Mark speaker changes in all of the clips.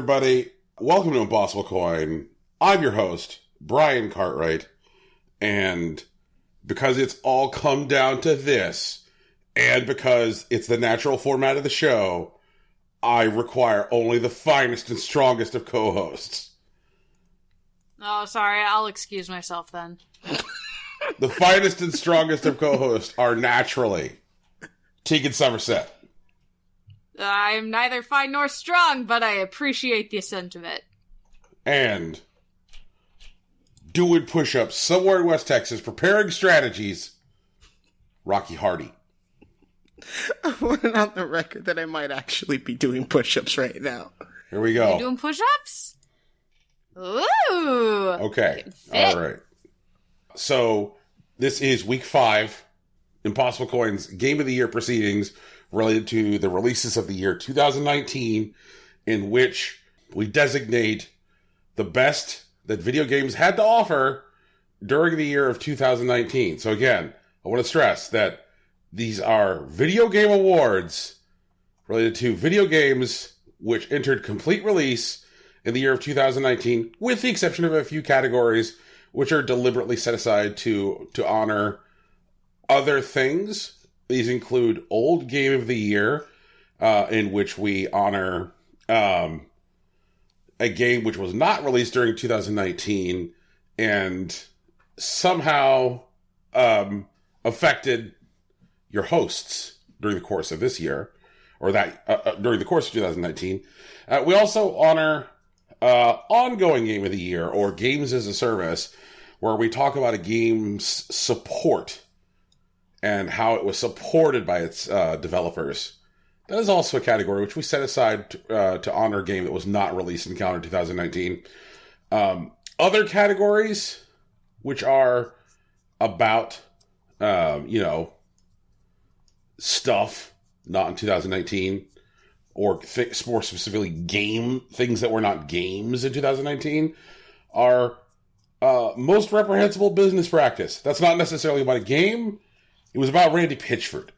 Speaker 1: everybody. Welcome to Impossible Coin. I'm your host, Brian Cartwright. And because it's all come down to this, and because it's the natural format of the show, I require only the finest and strongest of co-hosts.
Speaker 2: Oh, sorry. I'll excuse myself then.
Speaker 1: The finest and strongest of co-hosts are naturally Tegan Somerset.
Speaker 2: I'm neither fine nor strong, but I appreciate the sentiment.
Speaker 1: And doing push-ups somewhere in West Texas, preparing strategies, Rocky Hardy.
Speaker 3: I want it on the record that I might actually be doing push-ups right now.
Speaker 1: Here we go.
Speaker 2: You doing push-ups? Ooh.
Speaker 1: Okay. All right. So, this is week 5, Impossible Coin's Game of the Year proceedings related to the releases of the year 2019, in which we designate the best that video games had to offer during the year of 2019. So again, I want to stress that these are video game awards related to video games which entered complete release in the year of 2019, with the exception of a few categories which are deliberately set aside to honor other things. These include Old Game of the Year, in which we honor a game which was not released during 2019 and somehow affected your hosts during the course of this year, or that during the course of 2019. We also honor Ongoing Game of the Year, or Games as a Service, where we talk about a game's support and how it was supported by its developers. That is also a category which we set aside to honor a game that was not released in calendar 2019. Other categories, which are about, stuff not in 2019, or more specifically things that were not games in 2019, are most reprehensible business practice. That's not necessarily about a game. It was about Randy Pitchford.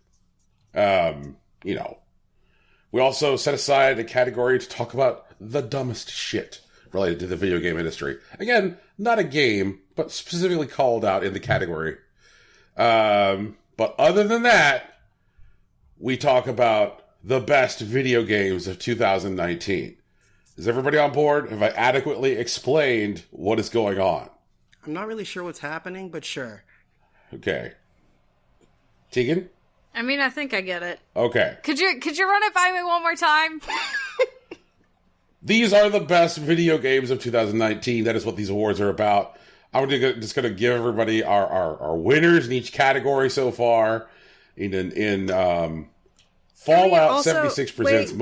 Speaker 1: We also set aside a category to talk about the dumbest shit related to the video game industry. Again, not a game, but specifically called out in the category. But other than that, we talk about the best video games of 2019. Is everybody on board? Have I adequately explained what is going on?
Speaker 3: I'm not really sure what's happening, but sure.
Speaker 1: Okay. Tegan?
Speaker 2: I mean, I think I get it.
Speaker 1: Okay.
Speaker 2: Could you run it by me one more time?
Speaker 1: These are the best video games of 2019. That is what these awards are about. I'm just going to give everybody our winners in each category so far. In Fallout 76 presents...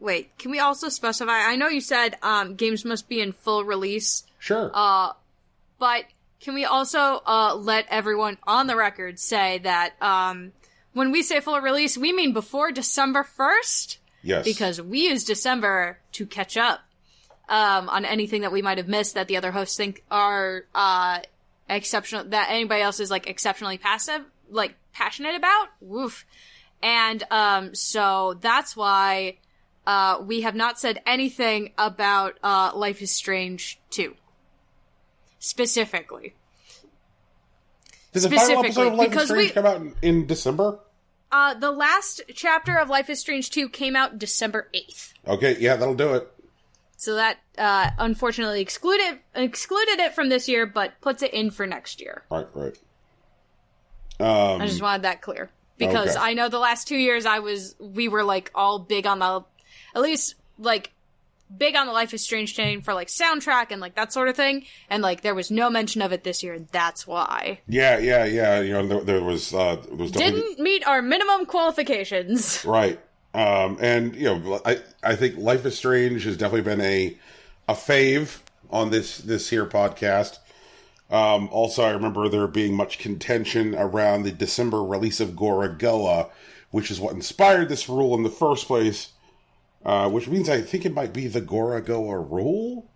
Speaker 2: Wait. Can we also specify... I know you said games must be in full release.
Speaker 1: Sure.
Speaker 2: But can we also let everyone on the record say that when we say full release, we mean before December 1st?
Speaker 1: Yes.
Speaker 2: Because we use December to catch up on anything that we might have missed that the other hosts think are exceptional, that anybody else is exceptionally passionate about. Woof. And so that's why we have not said anything about Life is Strange 2. Specifically.
Speaker 1: Did the final episode of Life is Strange come out in December?
Speaker 2: The last chapter of Life is Strange 2 came out December 8th.
Speaker 1: Okay, yeah, that'll do it.
Speaker 2: So that, unfortunately excluded it from this year, but puts it in for next year.
Speaker 1: Right.
Speaker 2: I just wanted that clear. Because
Speaker 1: okay.
Speaker 2: I know the last 2 years we were all big on the, at least big on the Life is Strange chain for soundtrack and that sort of thing, and there was no mention of it this year, and that's why.
Speaker 1: Yeah. There was definitely
Speaker 2: didn't meet our minimum qualifications.
Speaker 1: Right. And I think Life is Strange has definitely been a fave on this here podcast. Also, I remember there being much contention around the December release of Gorogoa, which is what inspired this rule in the first place. Which means I think it might be the Gorogoa rule.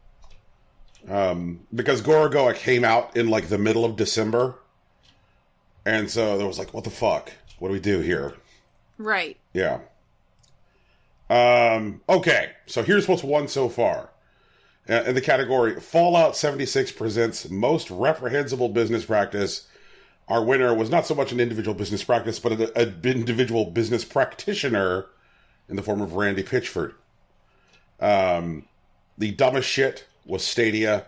Speaker 1: Because Gorogoa came out in the middle of December. And so there was what the fuck? What do we do here?
Speaker 2: Right.
Speaker 1: Yeah. Okay, so here's what's won so far. In the category Fallout 76 presents most reprehensible business practice, our winner was not so much an individual business practice, but an individual business practitioner in the form of Randy Pitchford. The dumbest shit was Stadia.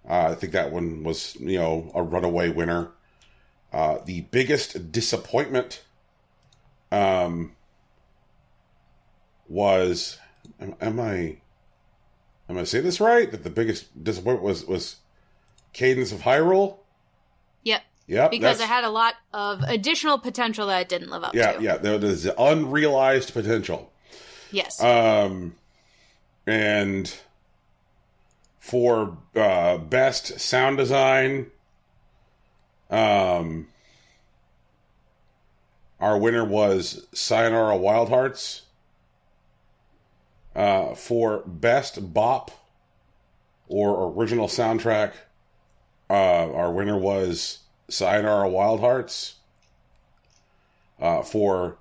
Speaker 1: I think that one was, a runaway winner. The biggest disappointment was... Am I saying this right? That the biggest disappointment was Cadence of Hyrule?
Speaker 2: Yep. Because it had a lot of additional potential that it didn't live up to.
Speaker 1: Yeah. There's unrealized potential.
Speaker 2: Yes.
Speaker 1: And for best sound design, our winner was Sayonara Wild Hearts. For best bop or original soundtrack, our winner was Sayonara Wild Hearts. For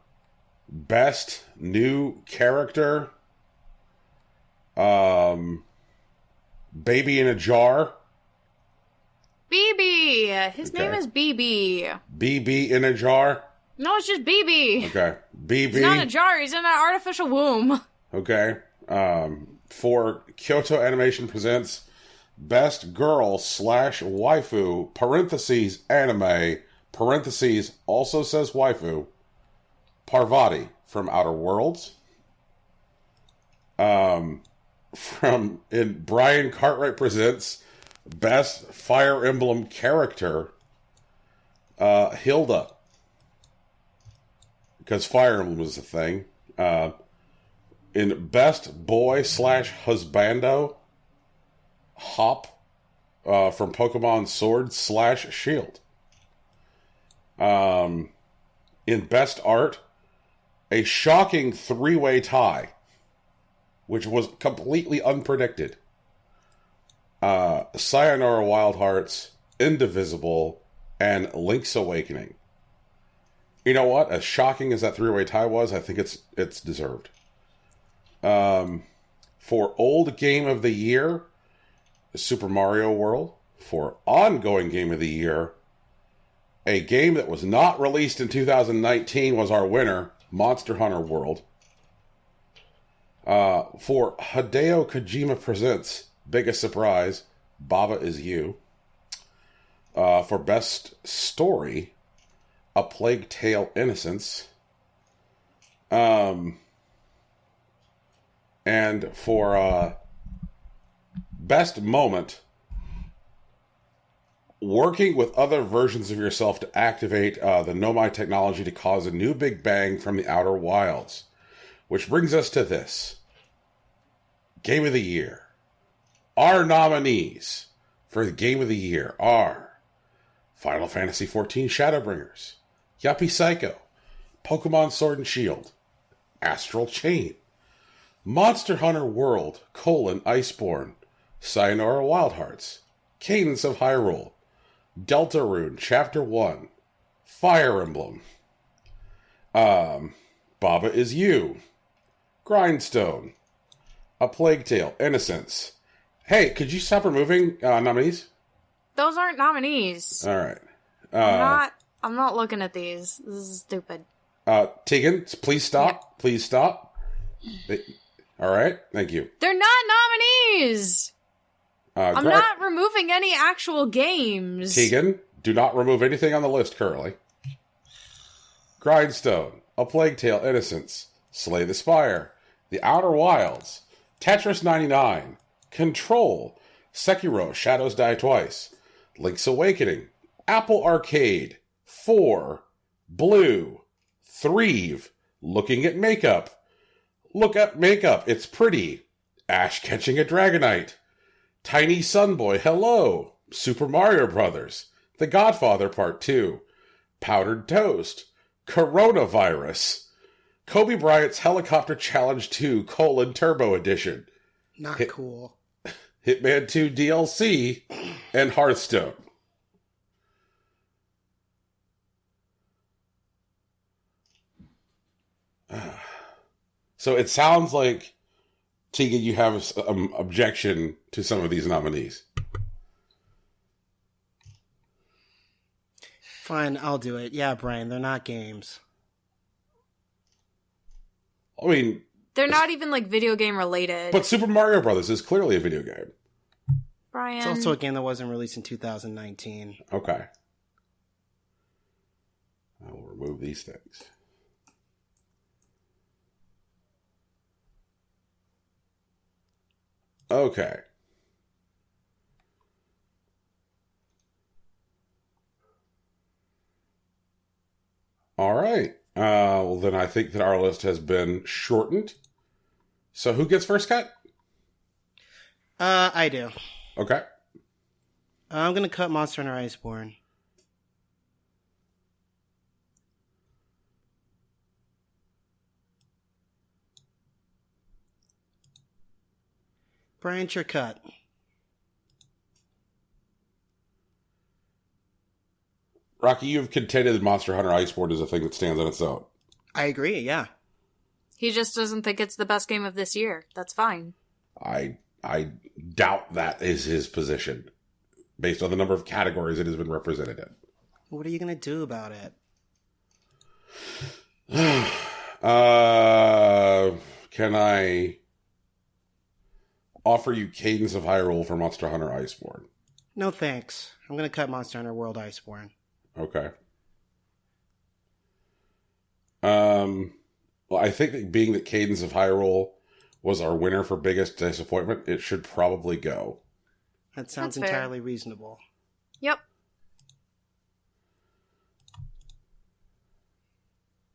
Speaker 1: best new character, Baby in a Jar.
Speaker 2: BB. His name is BB.
Speaker 1: BB in a Jar.
Speaker 2: No, it's just BB.
Speaker 1: Okay, BB.
Speaker 2: He's not in a jar. He's in an artificial womb.
Speaker 1: Okay. For Kyoto Animation presents Best Girl / Waifu, parentheses, anime, parentheses, also says waifu, Parvati from Outer Worlds. Brian Cartwright presents Best Fire Emblem Character, Hilda. Because Fire Emblem was a thing. In Best Boy / Husbando, Hop from Pokemon Sword / Shield. In Best Art, a shocking 3-way tie, which was completely unpredicted. Sayonara Wild Hearts, Indivisible, and Link's Awakening. You know what? As shocking as that 3-way tie was, I think it's deserved. For Old Game of the Year, Super Mario World. For Ongoing Game of the Year, a game that was not released in 2019 was our winner, Monster Hunter World. For Hideo Kojima Presents, biggest surprise, Baba Is You. For Best Story, A Plague Tale Innocence. And for Best Moment, working with other versions of yourself to activate the Nomai technology to cause a new Big Bang from the Outer Wilds. Which brings us to this. Game of the Year. Our nominees for the Game of the Year are Final Fantasy XIV Shadowbringers, Yuppie Psycho, Pokemon Sword and Shield, Astral Chain, Monster Hunter World, Iceborne, Sayonara Wild Hearts, Cadence of Hyrule, Deltarune Chapter 1, Fire Emblem, Baba Is You, Grindstone, A Plague Tale, Innocence. Hey, could you stop removing nominees?
Speaker 2: Those aren't nominees.
Speaker 1: All right.
Speaker 2: I'm not looking at these. This is stupid.
Speaker 1: Tegan, please stop. Yep. Please stop. All right. Thank you.
Speaker 2: They're not nominees. I'm not removing any actual games.
Speaker 1: Tegan, do not remove anything on the list currently. Grindstone, A Plague Tale, Innocence, Slay the Spire, The Outer Wilds, Tetris 99, Control, Sekiro, Shadows Die Twice, Link's Awakening, Apple Arcade, 4, Blue, Threve, Looking at Makeup, Look Up Makeup, It's Pretty, Ash Catching a Dragonite, Tiny Sunboy, Hello, Super Mario Brothers, The Godfather Part 2, Powdered Toast, Coronavirus, Kobe Bryant's Helicopter Challenge 2, Turbo Edition.
Speaker 3: Not cool.
Speaker 1: Hitman 2 DLC, and Hearthstone. So it sounds like, Tegan, you have some objection to some of these nominees.
Speaker 3: Fine, I'll do it. Yeah, Brian, they're not games.
Speaker 1: I mean...
Speaker 2: They're not even, like, video game related.
Speaker 1: But Super Mario Brothers is clearly a video game.
Speaker 2: Brian...
Speaker 3: It's also a game that wasn't released in 2019.
Speaker 1: Okay. I will remove these things. Okay. All right. Well, then I think that our list has been shortened. So who gets first cut?
Speaker 3: I do.
Speaker 1: Okay.
Speaker 3: I'm going to cut Monster Hunter Iceborne. Brian, it's your cut.
Speaker 1: Rocky, you've contended that Monster Hunter Iceborne is a thing that stands on its own.
Speaker 3: I agree, yeah.
Speaker 2: He just doesn't think it's the best game of this year. That's fine.
Speaker 1: I doubt that is his position, based on the number of categories it has been represented in.
Speaker 3: What are you going to do about it?
Speaker 1: Can I offer you Cadence of Hyrule for Monster Hunter Iceborne?
Speaker 3: No thanks. I'm going to cut Monster Hunter World Iceborne.
Speaker 1: Okay. Well, I think that being that Cadence of Hyrule was our winner for biggest disappointment, it should probably go.
Speaker 3: That sounds
Speaker 2: That's fair.
Speaker 3: entirely reasonable.
Speaker 2: Yep.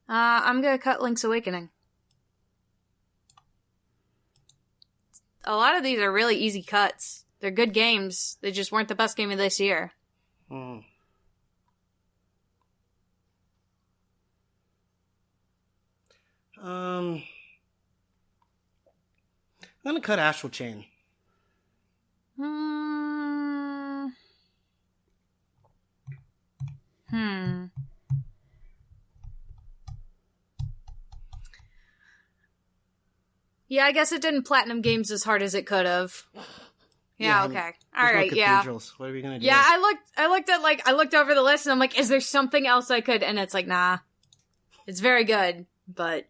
Speaker 2: I'm gonna cut Link's Awakening. A lot of these are really easy cuts. They're good games. They just weren't the best game of this year.
Speaker 3: I'm going to cut Astral Chain.
Speaker 2: Yeah, I guess it didn't platinum games as hard as it could have. Yeah, okay. All right, yeah.
Speaker 3: What are we going to do?
Speaker 2: Yeah, I looked over the list and I'm like, is there something else I could? And it's like, nah. It's very good, but...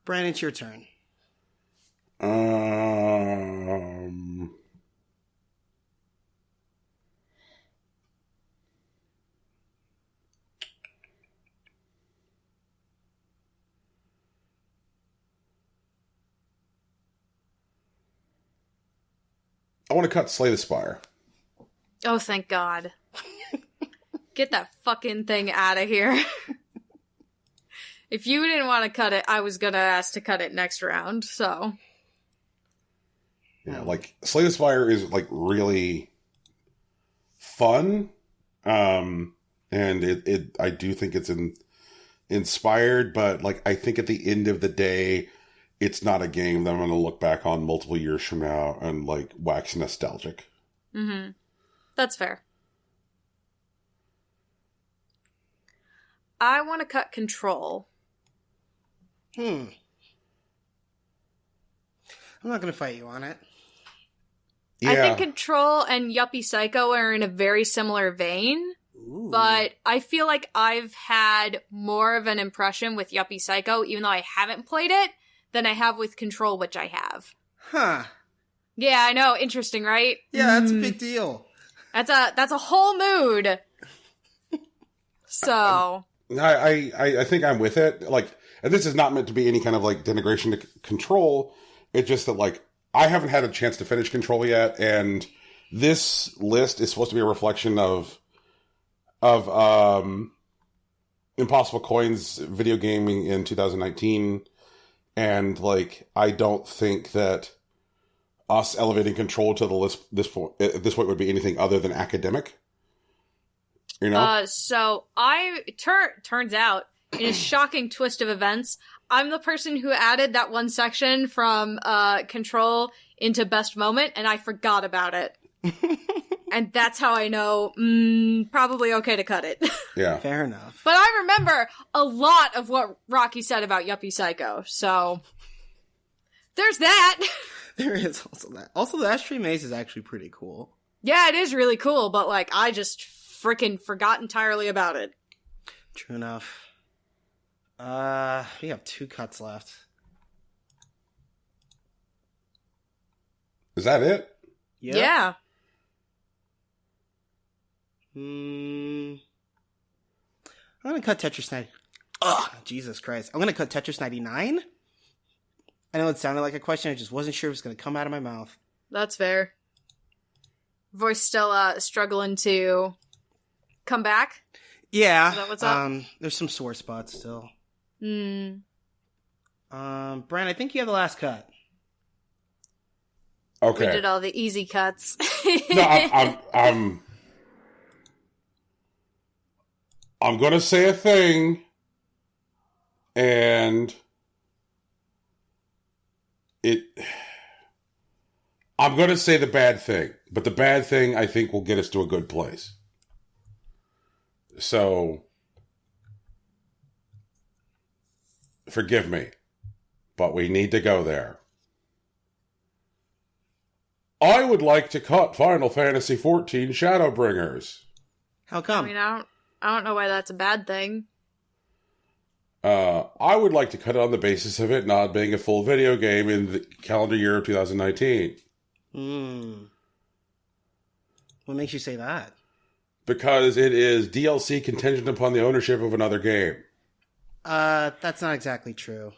Speaker 3: Brian, it's your turn.
Speaker 1: I want to cut Slay the Spire.
Speaker 2: Oh, thank God. Get that fucking thing out of here. If you didn't want to cut it, I was gonna ask to cut it next round, so.
Speaker 1: Yeah, like, Slay the Spire is, like, really fun. And I do think it's inspired, but, like, I think at the end of the day, it's not a game that I'm gonna look back on multiple years from now and, like, wax nostalgic.
Speaker 2: Mm-hmm. That's fair. I want to cut Control.
Speaker 3: I'm not going to fight you on it.
Speaker 1: Yeah.
Speaker 2: I think Control and Yuppie Psycho are in a very similar vein.
Speaker 3: Ooh.
Speaker 2: But I feel like I've had more of an impression with Yuppie Psycho, even though I haven't played it, than I have with Control, which I have.
Speaker 3: Huh.
Speaker 2: Yeah, I know. Interesting, right?
Speaker 3: Yeah, that's a big deal.
Speaker 2: That's a whole mood. So...
Speaker 1: I think I'm with it. Like, and this is not meant to be any kind of, like, denigration to Control. It's just that, like, I haven't had a chance to finish Control yet, and this list is supposed to be a reflection of Impossible Coin's video gaming in 2019, and, like, I don't think that us elevating Control to the list at this point would be anything other than academic. You know?
Speaker 2: So turns out, in a shocking twist of events, I'm the person who added that one section from Control into Best Moment, and I forgot about it. And that's how I know, probably okay to cut it.
Speaker 1: Yeah.
Speaker 3: Fair enough.
Speaker 2: But I remember a lot of what Rocky said about Yuppie Psycho, so there's that.
Speaker 3: There is also that. Also, the Ashtray Maze is actually pretty cool.
Speaker 2: Yeah, it is really cool, but, like, I just freaking forgot entirely about it.
Speaker 3: True enough. We have 2 cuts left.
Speaker 1: Is that it?
Speaker 3: Yep.
Speaker 2: Yeah.
Speaker 3: I'm gonna cut Tetris 90. Ugh, Jesus Christ. I'm gonna cut Tetris 99? I know it sounded like a question, I just wasn't sure it was gonna come out of my mouth.
Speaker 2: That's fair. Voice still struggling to come back?
Speaker 3: Yeah.
Speaker 2: Is that what's up?
Speaker 3: There's some sore spots still.
Speaker 2: Hmm.
Speaker 3: Brian, I think you have the last cut.
Speaker 1: Okay.
Speaker 2: We did all the easy cuts.
Speaker 1: No, I'm going to say a thing, and I'm going to say the bad thing, but the bad thing I think will get us to a good place. So, forgive me, but we need to go there. I would like to cut Final Fantasy XIV Shadowbringers.
Speaker 3: How
Speaker 2: I
Speaker 3: come?
Speaker 2: mean, I don't know why that's a bad thing.
Speaker 1: I would like to cut it on the basis of it not being a full video game in the calendar year of 2019.
Speaker 3: What makes you say that?
Speaker 1: Because it is DLC contingent upon the ownership of another game.
Speaker 3: That's not exactly true.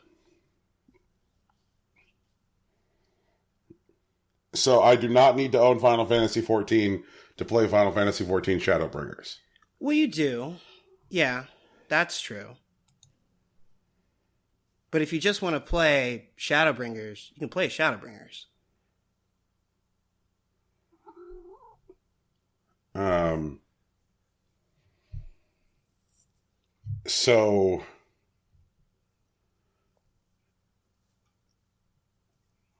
Speaker 1: So I do not need to own Final Fantasy XIV to play Final Fantasy XIV Shadowbringers.
Speaker 3: Well, you do. Yeah, that's true. But if you just want to play Shadowbringers, you can play Shadowbringers.
Speaker 1: So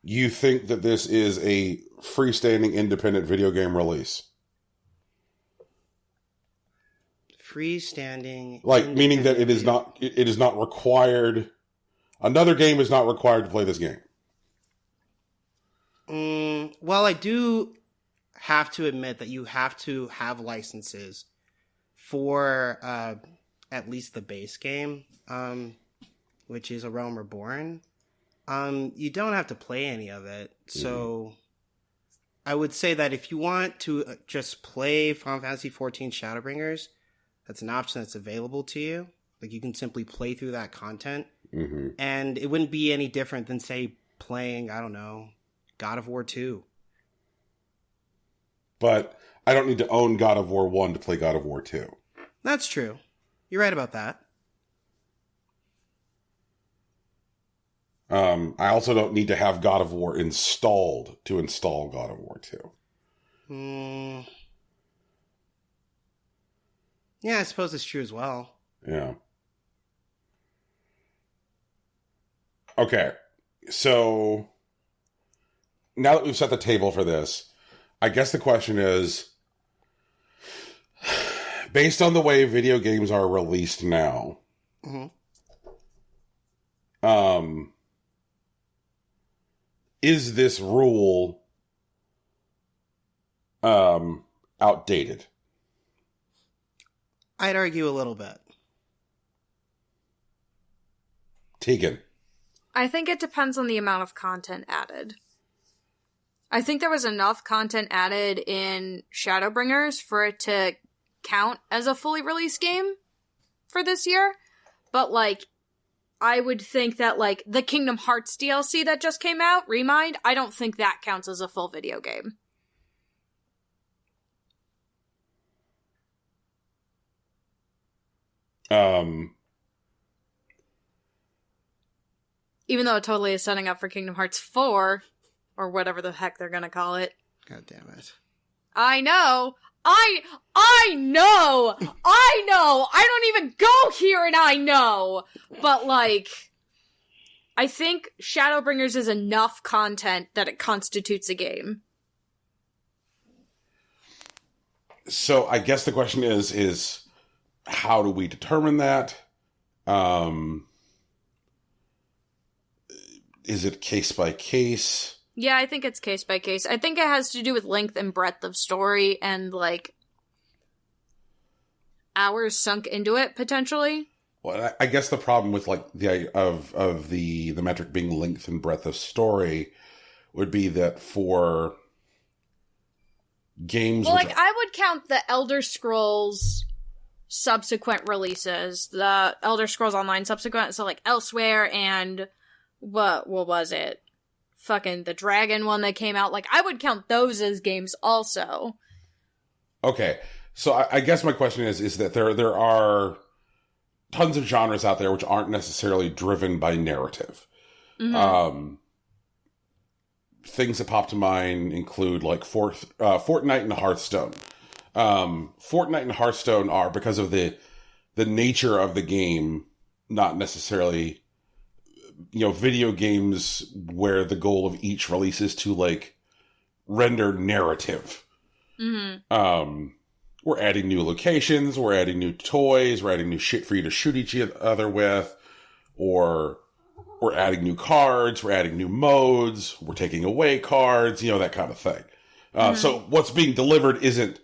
Speaker 1: you think that this is a freestanding independent video game release?
Speaker 3: Freestanding,
Speaker 1: like meaning that it is not required. Another game is not required to play this game.
Speaker 3: Well, I do have to admit that you have to have licenses for at least the base game, which is A Realm Reborn. You don't have to play any of it. So I would say that if you want to just play Final Fantasy XIV Shadowbringers, that's an option that's available to you. Like, you can simply play through that content.
Speaker 1: Mm-hmm.
Speaker 3: And it wouldn't be any different than, say, playing, I don't know, God of War 2.
Speaker 1: But I don't need to own God of War 1 to play God of War 2.
Speaker 3: That's true. You're right about that.
Speaker 1: I also don't need to have God of War installed to install God of War 2.
Speaker 3: Yeah, I suppose it's true as well.
Speaker 1: Yeah. Okay. So now that we've set the table for this, I guess the question is, based on the way video games are released now, is this rule outdated?
Speaker 3: I'd argue a little bit.
Speaker 1: Tegan.
Speaker 2: I think it depends on the amount of content added. I think there was enough content added in Shadowbringers for it to count as a fully released game for this year. But, like, I would think that, like, the Kingdom Hearts DLC that just came out, Remind, I don't think that counts as a full video game. Even though it totally is setting up for Kingdom Hearts 4, or whatever the heck they're gonna call it.
Speaker 3: God damn it.
Speaker 2: I know! I know! I know! I don't even go here and I know! But, like, I think Shadowbringers is enough content that it constitutes a game.
Speaker 1: So I guess the question is how do we determine that? Is it case by case?
Speaker 2: Yeah, I think it's case by case. I think it has to do with length and breadth of story and, like, hours sunk into it, potentially.
Speaker 1: Well, I guess the problem with, like, the metric being length and breadth of story would be that for games...
Speaker 2: Well, like, I would count the Elder Scrolls subsequent releases, the Elder Scrolls Online subsequent, so, like, Elsewhere and... What was it? Fucking the Dragon one that came out. Like, I would count those as games also.
Speaker 1: Okay. So I guess my question is that there are tons of genres out there which aren't necessarily driven by narrative. Mm-hmm. Things that pop to mind include, like, Fortnite and Hearthstone. Fortnite and Hearthstone are, because of the nature of the game, not necessarily... video games where the goal of each release is to, like, render narrative. Mm-hmm. We're adding new locations, we're adding new toys, we're adding new shit for you to shoot each other with, or we're adding new cards, we're adding new modes, we're taking away cards, that kind of thing. Mm-hmm. So what's being delivered isn't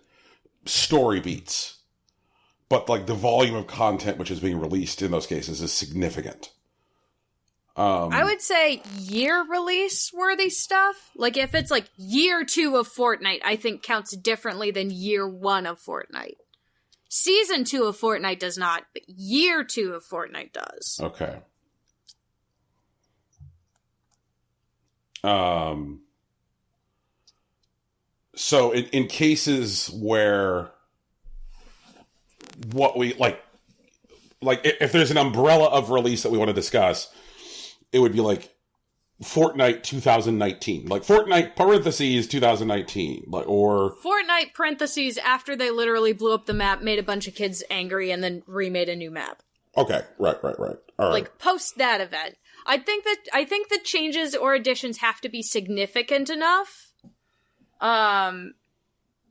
Speaker 1: story beats, but, like, the volume of content which is being released in those cases is significant.
Speaker 2: I would say year release worthy stuff. Like, if it's, like, year 2 of Fortnite, I think counts differently than year 1 of Fortnite. Season 2 of Fortnite does not, but year 2 of Fortnite does.
Speaker 1: Okay. So in cases where what we like if there's an umbrella of release that we want to discuss, it would be like Fortnite 2019, like Fortnite parentheses 2019, like, or
Speaker 2: Fortnite parentheses after they literally blew up the map, made a bunch of kids angry, and then remade a new map.
Speaker 1: Okay, right. All right.
Speaker 2: Like, post that event. I think the changes or additions have to be significant enough. And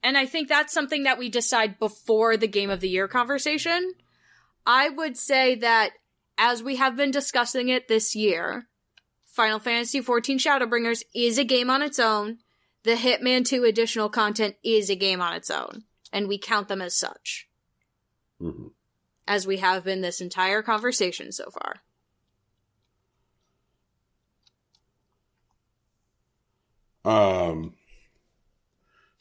Speaker 2: I think that's something that we decide before the Game of the Year conversation. I would say that, as we have been discussing it this year, Final Fantasy XIV Shadowbringers is a game on its own. The Hitman 2 additional content is a game on its own. And we count them as such. Mm-hmm. As we have been this entire conversation so far.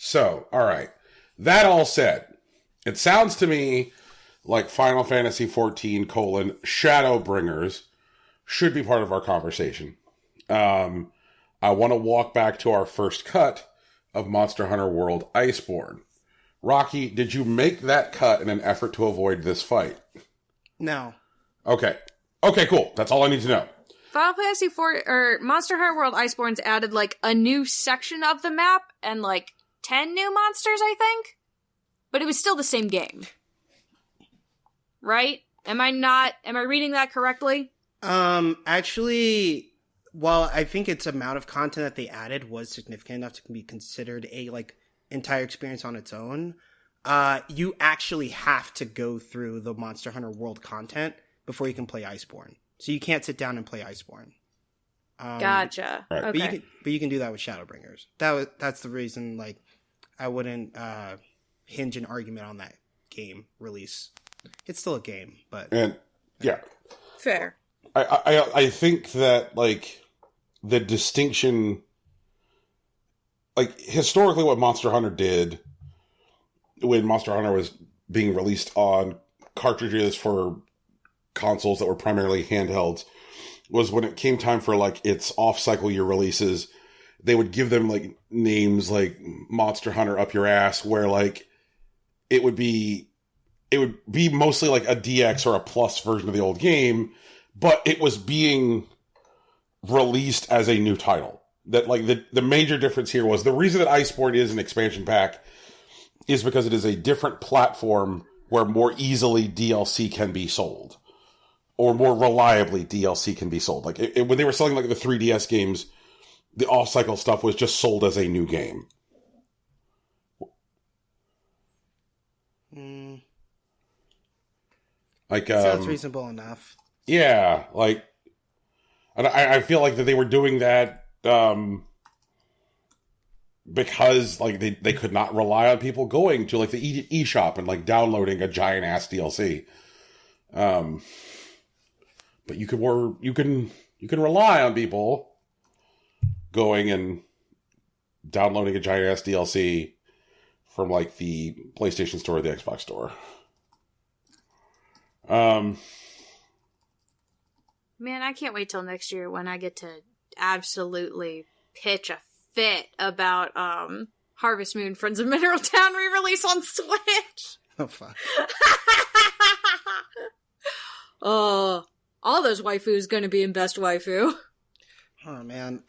Speaker 1: So, alright. That all said, it sounds to me like Final Fantasy XIV Shadowbringers should be part of our conversation. I want to walk back to our first cut of Monster Hunter World Iceborne. Rocky, did you make that cut in an effort to avoid this fight?
Speaker 3: No.
Speaker 1: Okay, cool. That's all I need to know.
Speaker 2: Final Fantasy IV, or Monster Hunter World Iceborne's added, like, a new section of the map and, like, 10 new monsters, I think? But it was still the same game. Right? Am I reading that correctly?
Speaker 3: Actually, while I think its amount of content that they added was significant enough to be considered a, like, entire experience on its own, you actually have to go through the Monster Hunter World content before you can play Iceborne. So you can't sit down and play Iceborne.
Speaker 2: Gotcha.
Speaker 1: Right.
Speaker 2: Okay.
Speaker 3: But you can do that with Shadowbringers. That's the reason, like, I wouldn't hinge an argument on that game release. It's still a game, but...
Speaker 1: And, yeah.
Speaker 2: Fair.
Speaker 1: I think that, like, the distinction... Like, historically what Monster Hunter did when Monster Hunter was being released on cartridges for consoles that were primarily handhelds was when it came time for, like, its off-cycle year releases, they would give them, like, names like Monster Hunter Up Your Ass, where, like, it would be mostly like a DX or a plus version of the old game, but it was being released as a new title. That, like, the major difference here was the reason that Iceborne is an expansion pack is because it is a different platform where more easily DLC can be sold. Or more reliably DLC can be sold. Like, when they were selling, like, the 3DS games, the off-cycle stuff was just sold as a new game. Like,
Speaker 3: sounds reasonable enough.
Speaker 1: Yeah, like, and I feel like that they were doing that because like they could not rely on people going to like the eShop and like downloading a giant ass DLC. But you can rely on people going and downloading a giant ass DLC from like the PlayStation Store or the Xbox Store.
Speaker 2: Man, I can't wait till next year when I get to absolutely pitch a fit about Harvest Moon Friends of Mineral Town re-release on Switch.
Speaker 3: Oh, fuck.
Speaker 2: Oh, all those waifus gonna be in Best Waifu.
Speaker 3: Oh, man.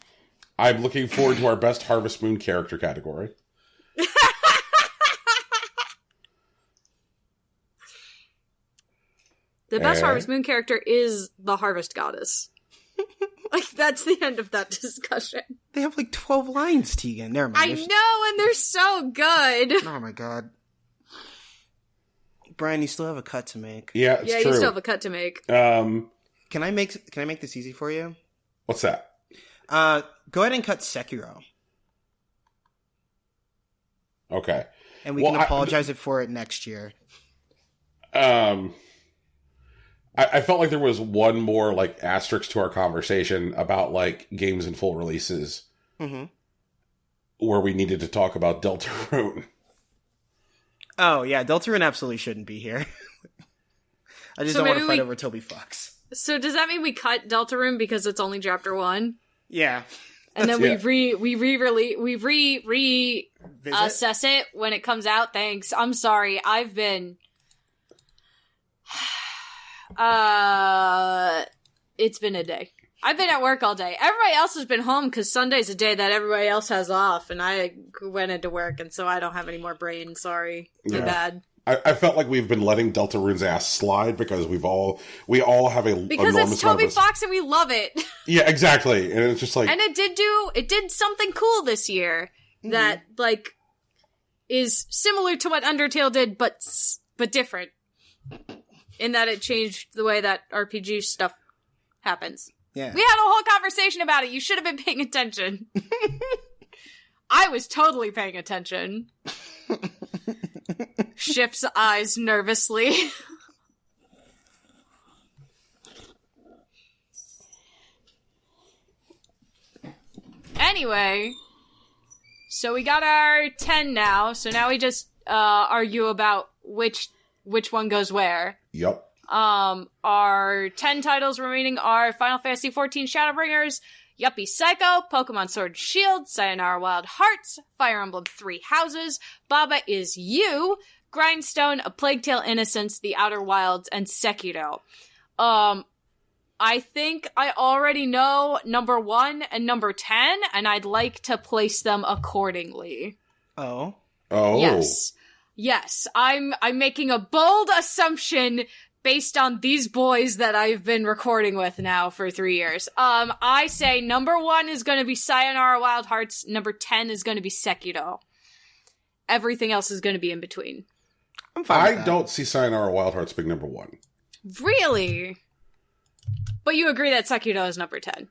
Speaker 1: I'm looking forward to our Best Harvest Moon character category.
Speaker 2: The best Harvest Moon character is the Harvest Goddess. Like, that's the end of that discussion.
Speaker 3: They have like 12 lines, Tegan. Never mind.
Speaker 2: I know, and they're so good.
Speaker 3: Oh my god. Brian, you still have a cut to make.
Speaker 1: Yeah, it's true.
Speaker 2: You still have a cut to make.
Speaker 3: Can I make this easy for you?
Speaker 1: What's that?
Speaker 3: Go ahead and cut Sekiro.
Speaker 1: Okay.
Speaker 3: And we can apologize for it next year.
Speaker 1: I felt like there was one more like asterisk to our conversation about like games and full releases, where we needed to talk about Deltarune.
Speaker 3: Oh yeah, Deltarune absolutely shouldn't be here. I just don't want to fight over Toby Fox.
Speaker 2: So does that mean we cut Deltarune because it's only chapter 1?
Speaker 3: Yeah.
Speaker 2: And then we assess it when it comes out. Thanks. I'm sorry. I've been it's been a day. I've been at work all day. Everybody else has been home because Sunday's a day that everybody else has off, and I went into work, and so I don't have any more brain. Sorry. Too bad.
Speaker 1: I felt like we've been letting Deltarune's ass slide because we all have a
Speaker 2: because it's Toby Fox and we love it.
Speaker 1: Yeah, exactly. And it's just like,
Speaker 2: and it did something cool this year that like is similar to what Undertale did, but different in that it changed the way that RPG stuff happens.
Speaker 3: Yeah,
Speaker 2: we had a whole conversation about it. You should have been paying attention. I was totally paying attention. Shifts eyes nervously. Anyway, so we got our 10 now. So now we just argue about which one goes where.
Speaker 1: Yep.
Speaker 2: Our 10 titles remaining are Final Fantasy XIV Shadowbringers, Yuppie Psycho, Pokemon Sword and Shield, Sayonara Wild Hearts, Fire Emblem Three Houses, Baba Is You, Grindstone, A Plague Tale Innocence, The Outer Wilds, and Sekiro. I think I already know number 1 and number 10, and I'd like to place them accordingly.
Speaker 3: Oh.
Speaker 2: Yes. I'm making a bold assumption based on these boys that I've been recording with now for 3 years. I say number 1 is going to be Sayonara Wild Hearts, number 10 is going to be Sekiro. Everything else is going to be in between.
Speaker 3: I'm fine with that.
Speaker 1: I don't see Sayonara Wild Hearts being number 1.
Speaker 2: Really? But you agree that Sekiro is number 10?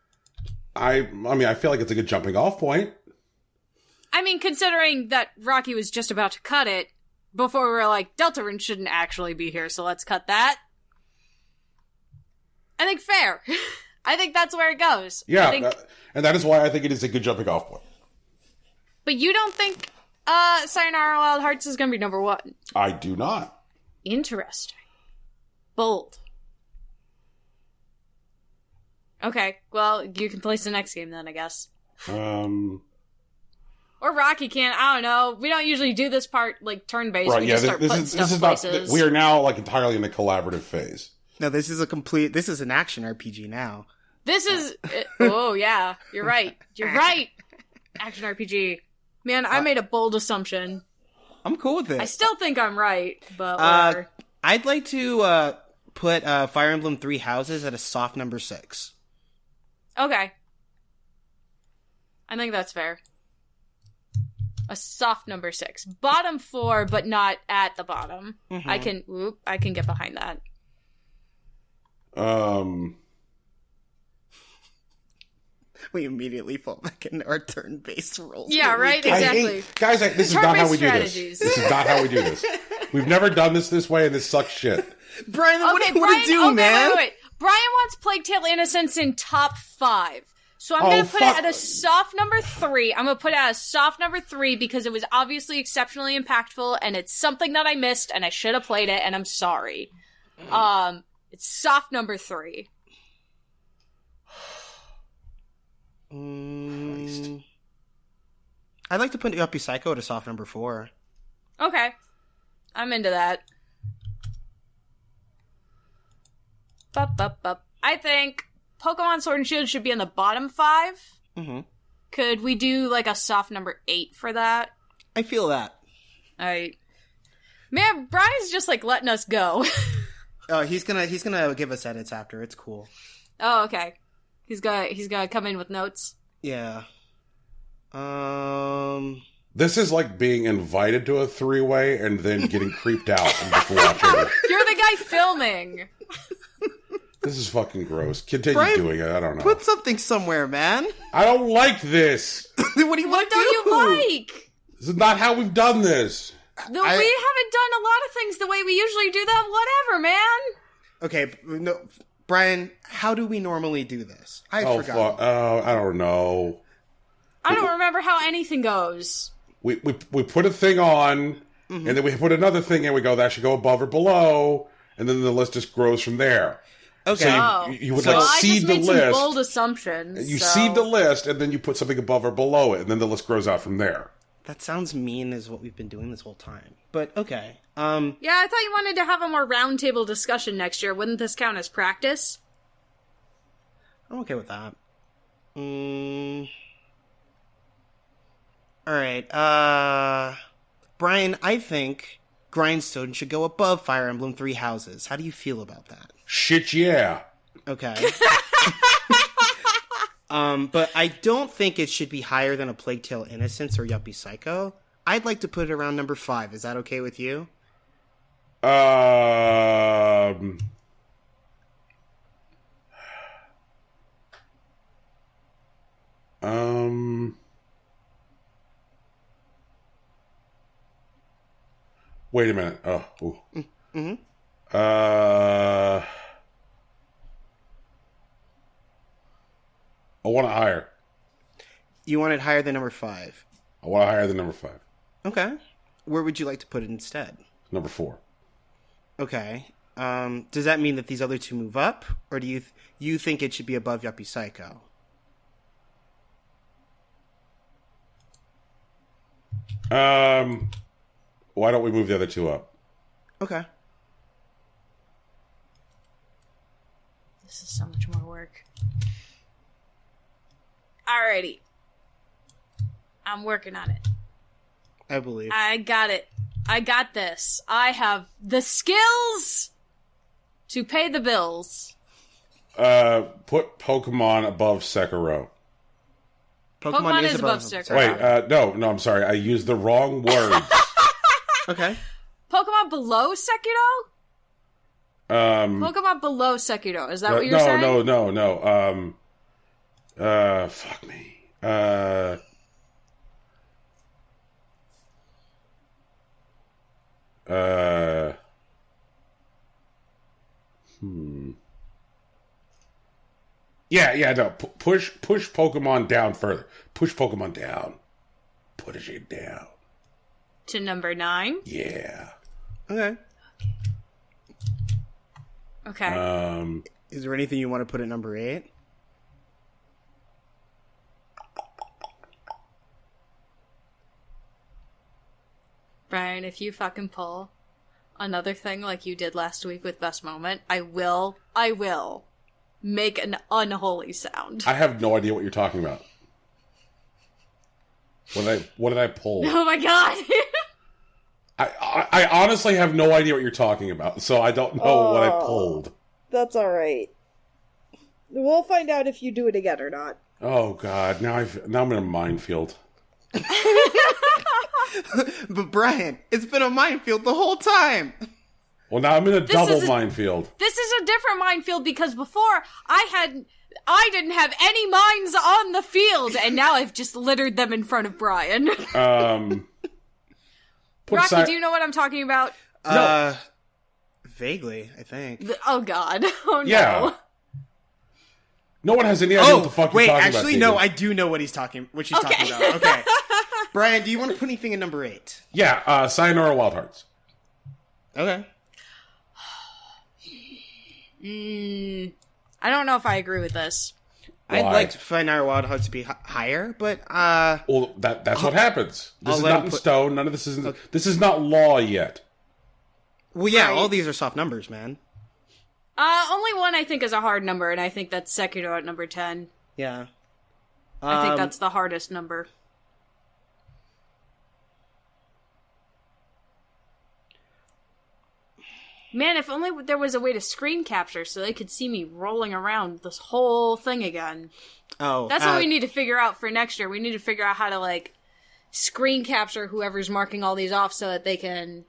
Speaker 1: I mean, I feel like it's a good jumping off point.
Speaker 2: I mean, considering that Rocky was just about to cut it, before we were like, Deltarune shouldn't actually be here, so let's cut that. I think fair. I think that's where it goes.
Speaker 1: Yeah, and that is why I think it is a good jumping off point.
Speaker 2: But you don't think Sayonara Wild Hearts is going to be number 1?
Speaker 1: I do not.
Speaker 2: Interesting. Bold. Okay, well, you can place the next game then, I guess. Or Rocky can. I don't know. We don't usually do this part like turn-based.
Speaker 1: Right,
Speaker 2: we
Speaker 1: yeah,
Speaker 2: just start putting stuff places.
Speaker 1: We are now like entirely in the collaborative phase.
Speaker 3: No, this is an action RPG now.
Speaker 2: This is oh yeah, you're right. You're right. Action RPG. Man, I made a bold assumption.
Speaker 3: I'm cool with it.
Speaker 2: I still think I'm right, but whatever.
Speaker 3: I'd like to put Fire Emblem Three Houses at a soft number 6.
Speaker 2: Okay. I think that's fair. A soft number 6. Bottom 4, but not at the bottom. Mm-hmm. I can get behind that.
Speaker 3: We immediately fall back into our turn-based roles.
Speaker 2: Yeah, right? Exactly.
Speaker 1: Guys, this is not how we do this.
Speaker 2: Strategies.
Speaker 1: This is not how we do this. We've never done this way, and this sucks shit.
Speaker 3: Brian, what do you want to do, man?
Speaker 2: Wait. Brian wants Plague Tale Innocence in top 5. So I'm going to put it at a soft number 3. I'm going to put it at a soft number 3 because it was obviously exceptionally impactful, and it's something that I missed, and I should have played it, and I'm sorry. It's soft number 3.
Speaker 3: I'd like to put Yuppie Psycho at a soft number 4.
Speaker 2: Okay. I'm into that. I think Pokemon Sword and Shield should be in the bottom 5.
Speaker 3: Mm-hmm.
Speaker 2: Could we do like a soft number 8 for that?
Speaker 3: I feel that.
Speaker 2: Alright. Man, Brian's just like letting us go.
Speaker 3: Oh, he's gonna give us edits after. It's cool.
Speaker 2: Oh, okay. He's gonna come in with notes.
Speaker 3: Yeah.
Speaker 1: This is like being invited to a 3-way and then getting creeped out and just watching.
Speaker 2: You're the guy filming.
Speaker 1: This is fucking gross. Continue
Speaker 3: Brian,
Speaker 1: doing it. I don't know.
Speaker 3: Put something somewhere, man.
Speaker 1: I don't like this.
Speaker 3: What do you want
Speaker 2: What
Speaker 3: to do?
Speaker 2: don't you like?
Speaker 1: This is not how we've done this.
Speaker 2: We haven't done a lot of things the way we usually do them. Whatever, man.
Speaker 3: Okay, no, Brian, how do we normally do this? I forgot.
Speaker 1: Fuck. Oh, I don't know.
Speaker 2: I don't remember how anything goes.
Speaker 1: We put a thing on, and then we put another thing in. We go, that should go above or below, and then the list just grows from there.
Speaker 3: Okay.
Speaker 1: So you would
Speaker 2: Well,
Speaker 1: seed
Speaker 2: I just
Speaker 1: the
Speaker 2: made some
Speaker 1: list.
Speaker 2: bold assumptions.
Speaker 1: You seed the list, and then you put something above or below it, and then the list grows out from there.
Speaker 3: That sounds mean as what we've been doing this whole time. But okay.
Speaker 2: Yeah, I thought you wanted to have a more roundtable discussion next year. Wouldn't this count as practice?
Speaker 3: I'm okay with that. Alright, Brian, I think Grindstone should go above Fire Emblem Three Houses. How do you feel about that?
Speaker 1: Shit, yeah.
Speaker 3: Okay. But I don't think it should be higher than a Plague Tale Innocence or Yuppie Psycho. I'd like to put it around number 5. Is that okay with you?
Speaker 1: Wait a minute. Oh. Ooh.
Speaker 3: Mm-hmm.
Speaker 1: I want it higher.
Speaker 3: You want it higher than number 5?
Speaker 1: I want it higher than number 5.
Speaker 3: Okay. Where would you like to put it instead?
Speaker 1: Number 4.
Speaker 3: Okay. Does that mean that these other two move up? Or do you think it should be above Yuppie Psycho?
Speaker 1: Why don't we move the other two up?
Speaker 3: Okay.
Speaker 2: This is so much more work. Alrighty. I'm working on it.
Speaker 3: I believe.
Speaker 2: I got it. I got this. I have the skills to pay the bills.
Speaker 1: Put Pokemon above Sekiro.
Speaker 2: Pokemon is above Sekiro.
Speaker 1: Wait, no, I'm sorry. I used the wrong words.
Speaker 3: Okay.
Speaker 2: Pokemon below Sekiro? Pokemon below Sekiro. Is that what you're saying?
Speaker 1: No. Fuck me. Yeah, no. Push Pokemon down further. Push Pokemon down. Push it down.
Speaker 2: To number 9?
Speaker 1: Yeah.
Speaker 3: Okay.
Speaker 2: Okay.
Speaker 3: Is there anything you want to put at number 8?
Speaker 2: Brian, if you fucking pull another thing like you did last week with Best Moment, I will make an unholy sound.
Speaker 1: I have no idea what you're talking about. What did I pull?
Speaker 2: Oh my god!
Speaker 1: I honestly have no idea what you're talking about, so I don't know what I pulled.
Speaker 4: That's alright. We'll find out if you do it again or not.
Speaker 1: Oh god, now I'm in a minefield.
Speaker 3: But Brian, it's been a minefield the whole time.
Speaker 1: Well, now I'm in a double
Speaker 2: is
Speaker 1: minefield.
Speaker 2: This is a different minefield because before I didn't have any mines on the field, and now I've just littered them in front of Brian.
Speaker 1: Rocky,
Speaker 2: do you know what I'm talking about?
Speaker 1: No.
Speaker 3: Vaguely, I think.
Speaker 2: Oh God! Oh no!
Speaker 1: Yeah. No one has any idea what the fuck you're talking about.
Speaker 3: Actually, no, I do know what she's talking about. Okay. Brian, do you want to put anything in number 8?
Speaker 1: Yeah, Sayonara Wild Hearts.
Speaker 3: Okay.
Speaker 2: I don't know if I agree with this.
Speaker 1: Why?
Speaker 3: I'd like Sayonara Wild Hearts to be higher, but
Speaker 1: Well, that's what happens. This
Speaker 3: I'll
Speaker 1: is
Speaker 3: let
Speaker 1: not
Speaker 3: him
Speaker 1: in
Speaker 3: put-
Speaker 1: stone. None of this is. This is not law yet.
Speaker 3: well, yeah,
Speaker 2: Right.
Speaker 3: all these are soft numbers, man.
Speaker 2: Only one I think is a hard number, and I think that's Sekiro at number 10.
Speaker 3: Yeah.
Speaker 2: I think that's the hardest number. Man, if only there was a way to screen capture so they could see me rolling around this whole thing again.
Speaker 3: Oh,
Speaker 2: That's what we need to figure out for next year. We need to figure out how to, like, screen capture whoever's marking all these off so that they can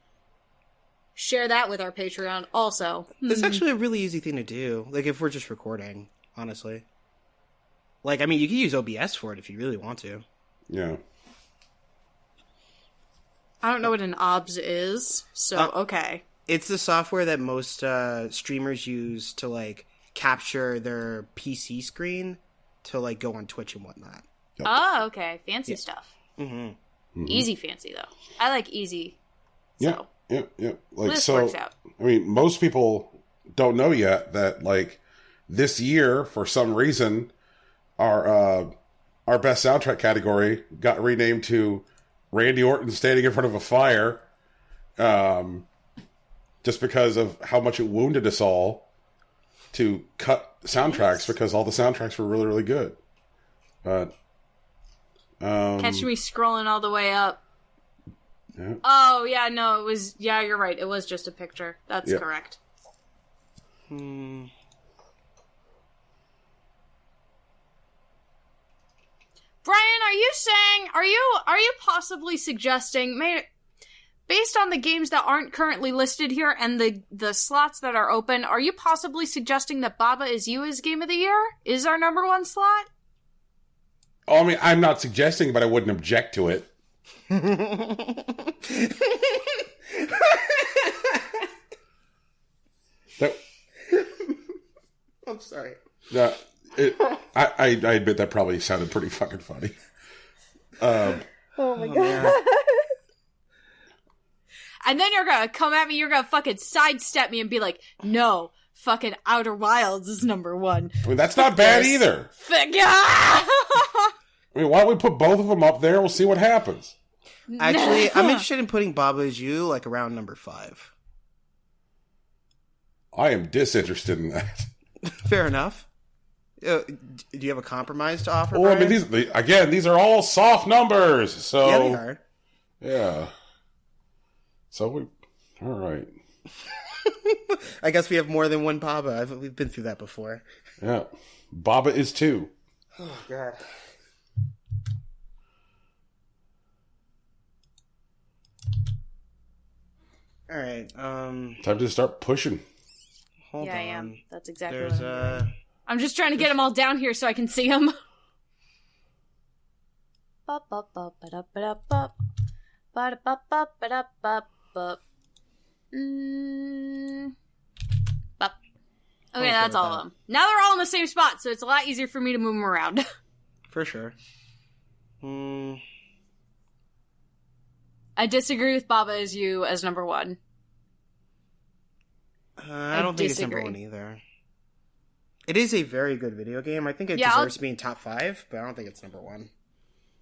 Speaker 2: share that with our Patreon also.
Speaker 3: It's actually a really easy thing to do. Like, if we're just recording, honestly. Like, I mean, you can use OBS for it if you really want to.
Speaker 1: Yeah.
Speaker 2: I don't know what an OBS is, so okay.
Speaker 3: It's the software that most streamers use to, like, capture their PC screen to, like, go on Twitch and whatnot.
Speaker 2: Oh, okay. Fancy stuff.
Speaker 3: Mm-hmm.
Speaker 2: Easy fancy, though. I like easy. So.
Speaker 1: Yeah. Like,
Speaker 2: This
Speaker 1: so,
Speaker 2: works out.
Speaker 1: I mean, most people don't know yet that, like, this year, for some reason, our best soundtrack category got renamed to Randy Orton standing in front of a fire, just because of how much it wounded us all to cut soundtracks because all the soundtracks were really, really good. But
Speaker 2: Catch me scrolling all the way up.
Speaker 1: Yeah.
Speaker 2: Oh, yeah, no, it was... Yeah, you're right. It was just a picture. That's correct.
Speaker 3: Hmm.
Speaker 2: Brian, are you saying... Are you possibly suggesting... Based on the games that aren't currently listed here and the slots that are open, are you possibly suggesting that Baba Is You is Game of the Year? Is our number 1 slot?
Speaker 1: Oh, I mean, I'm not suggesting, but I wouldn't object to it.
Speaker 3: I'm sorry.
Speaker 1: I admit that probably sounded pretty fucking funny.
Speaker 4: Oh my god.
Speaker 2: And then you're gonna come at me, you're gonna fucking sidestep me and be like, no, fucking Outer Wilds is number 1.
Speaker 1: I mean, that's not bad either. I mean, why don't we put both of them up there? We'll see what happens.
Speaker 3: Actually, I'm interested in putting Baba Is You, like, around number 5.
Speaker 1: I am disinterested in that.
Speaker 3: Fair enough. Do you have a compromise to offer,
Speaker 1: Well, I
Speaker 3: Brian?
Speaker 1: mean, these are all soft numbers, so...
Speaker 3: Yeah, they are.
Speaker 1: Yeah. So all right.
Speaker 3: I guess we have more than one Baba. We've been through that before.
Speaker 1: Yeah. Baba is 2.
Speaker 3: Oh, God. All right.
Speaker 1: Time to start pushing.
Speaker 3: Hold
Speaker 2: Yeah,
Speaker 3: on.
Speaker 2: I am. That's exactly
Speaker 3: There's
Speaker 2: what I'm doing. I'm just trying to get them all down here so I can see them. Okay, that's all of them. Now they're all in the same spot, so it's a lot easier for me to move them around.
Speaker 3: For sure.
Speaker 2: I disagree with Baba Is You as number 1.
Speaker 3: I don't think
Speaker 2: disagree.
Speaker 3: it's number 1 either. It is a very good video game. I think it
Speaker 2: Yeah,
Speaker 3: deserves to be in top 5, but I don't think it's number 1.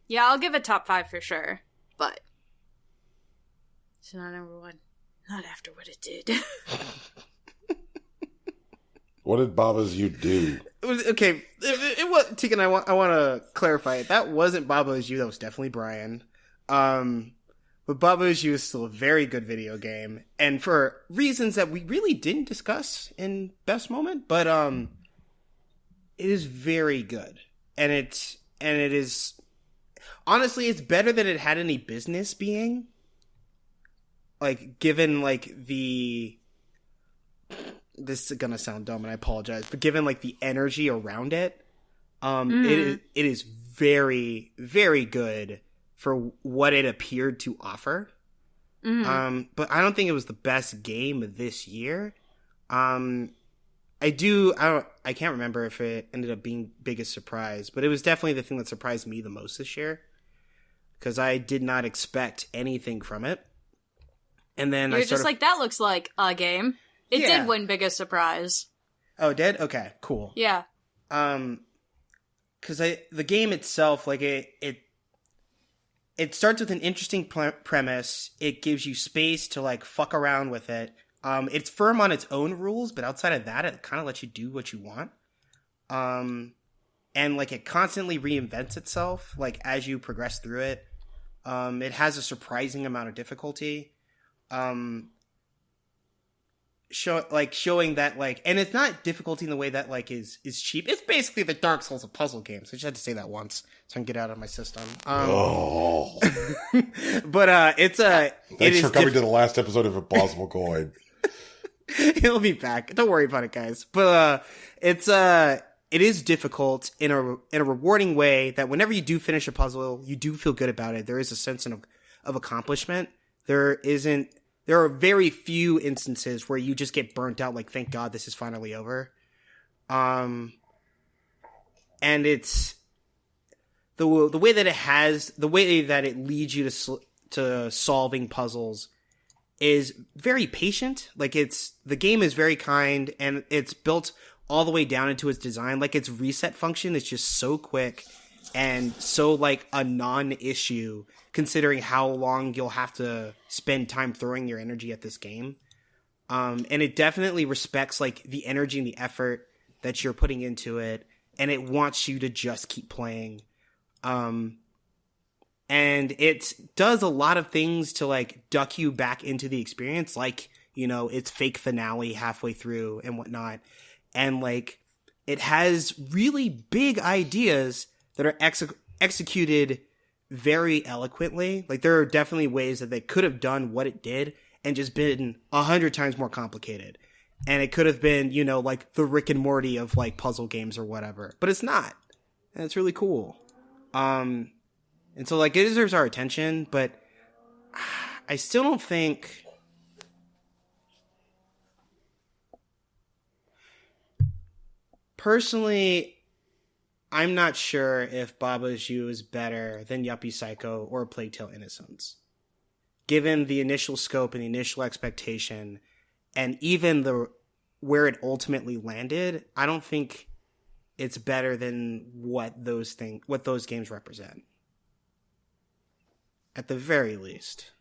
Speaker 2: Yeah, I'll give it top 5 for sure, but it's not number 1. Not after what it did.
Speaker 3: What
Speaker 1: did Baba's You do?
Speaker 3: Okay, it was Tegan. I want to clarify it. That wasn't Baba Is You. That was definitely Brian. But Baba Is You is still a very good video game, and for reasons that we really didn't discuss in Best Moment. But it is very good, and it is honestly, it's better than it had any business being. Like, given like the this is gonna sound dumb, and I apologize, but given like the energy around it, it is very, very good for what it appeared to offer. But I don't think it was the best game this year. I can't remember if it ended up being biggest surprise, but it was definitely the thing that surprised me the most this year, because I did not expect anything from it. And then
Speaker 2: You're just like, that looks like a game. It
Speaker 3: Yeah.
Speaker 2: did win biggest surprise.
Speaker 3: Oh, it did? Okay, cool.
Speaker 2: Yeah.
Speaker 3: Because the game itself, like it starts with an interesting premise. It gives you space to like fuck around with it. It's firm on its own rules, but outside of that, it kind of lets you do what you want. And like it constantly reinvents itself, like as you progress through it. It has a surprising amount of difficulty. Showing that like, and it's not difficulty in the way that like is cheap. It's basically the Dark Souls of puzzle games. I just had to say that once so I can get out of my system.
Speaker 1: Oh,
Speaker 3: but it's
Speaker 1: thanks for coming to the last episode of Impossible Coin.
Speaker 3: It'll be back. Don't worry about it, guys. But it is difficult in a rewarding way that whenever you do finish a puzzle, you do feel good about it. There is a sense of accomplishment. There are very few instances where you just get burnt out, like, thank God this is finally over. And it's the way that it leads you to solving puzzles is very patient. Like, the game is very kind, and it's built all the way down into its design. Like, its reset function is just so quick and so like a non-issue, considering how long you'll have to spend time throwing your energy at this game. And it definitely respects like the energy and the effort that you're putting into it, and it wants you to just keep playing. And it does a lot of things to like duck you back into the experience, like, you know, its fake finale halfway through and whatnot. And like, it has really big ideas that are executed very eloquently. Like, there are definitely ways that they could have done what it did and just been 100 times more complicated. And it could have been, you know, like the Rick and Morty of like puzzle games or whatever, but it's not. And it's really cool. And so like it deserves our attention, but I still don't think personally, I'm not sure if Baba's You is better than Yuppie Psycho or Plague Tale Innocence. Given the initial scope and the initial expectation, and even where it ultimately landed, I don't think it's better than what those games represent. At the very least.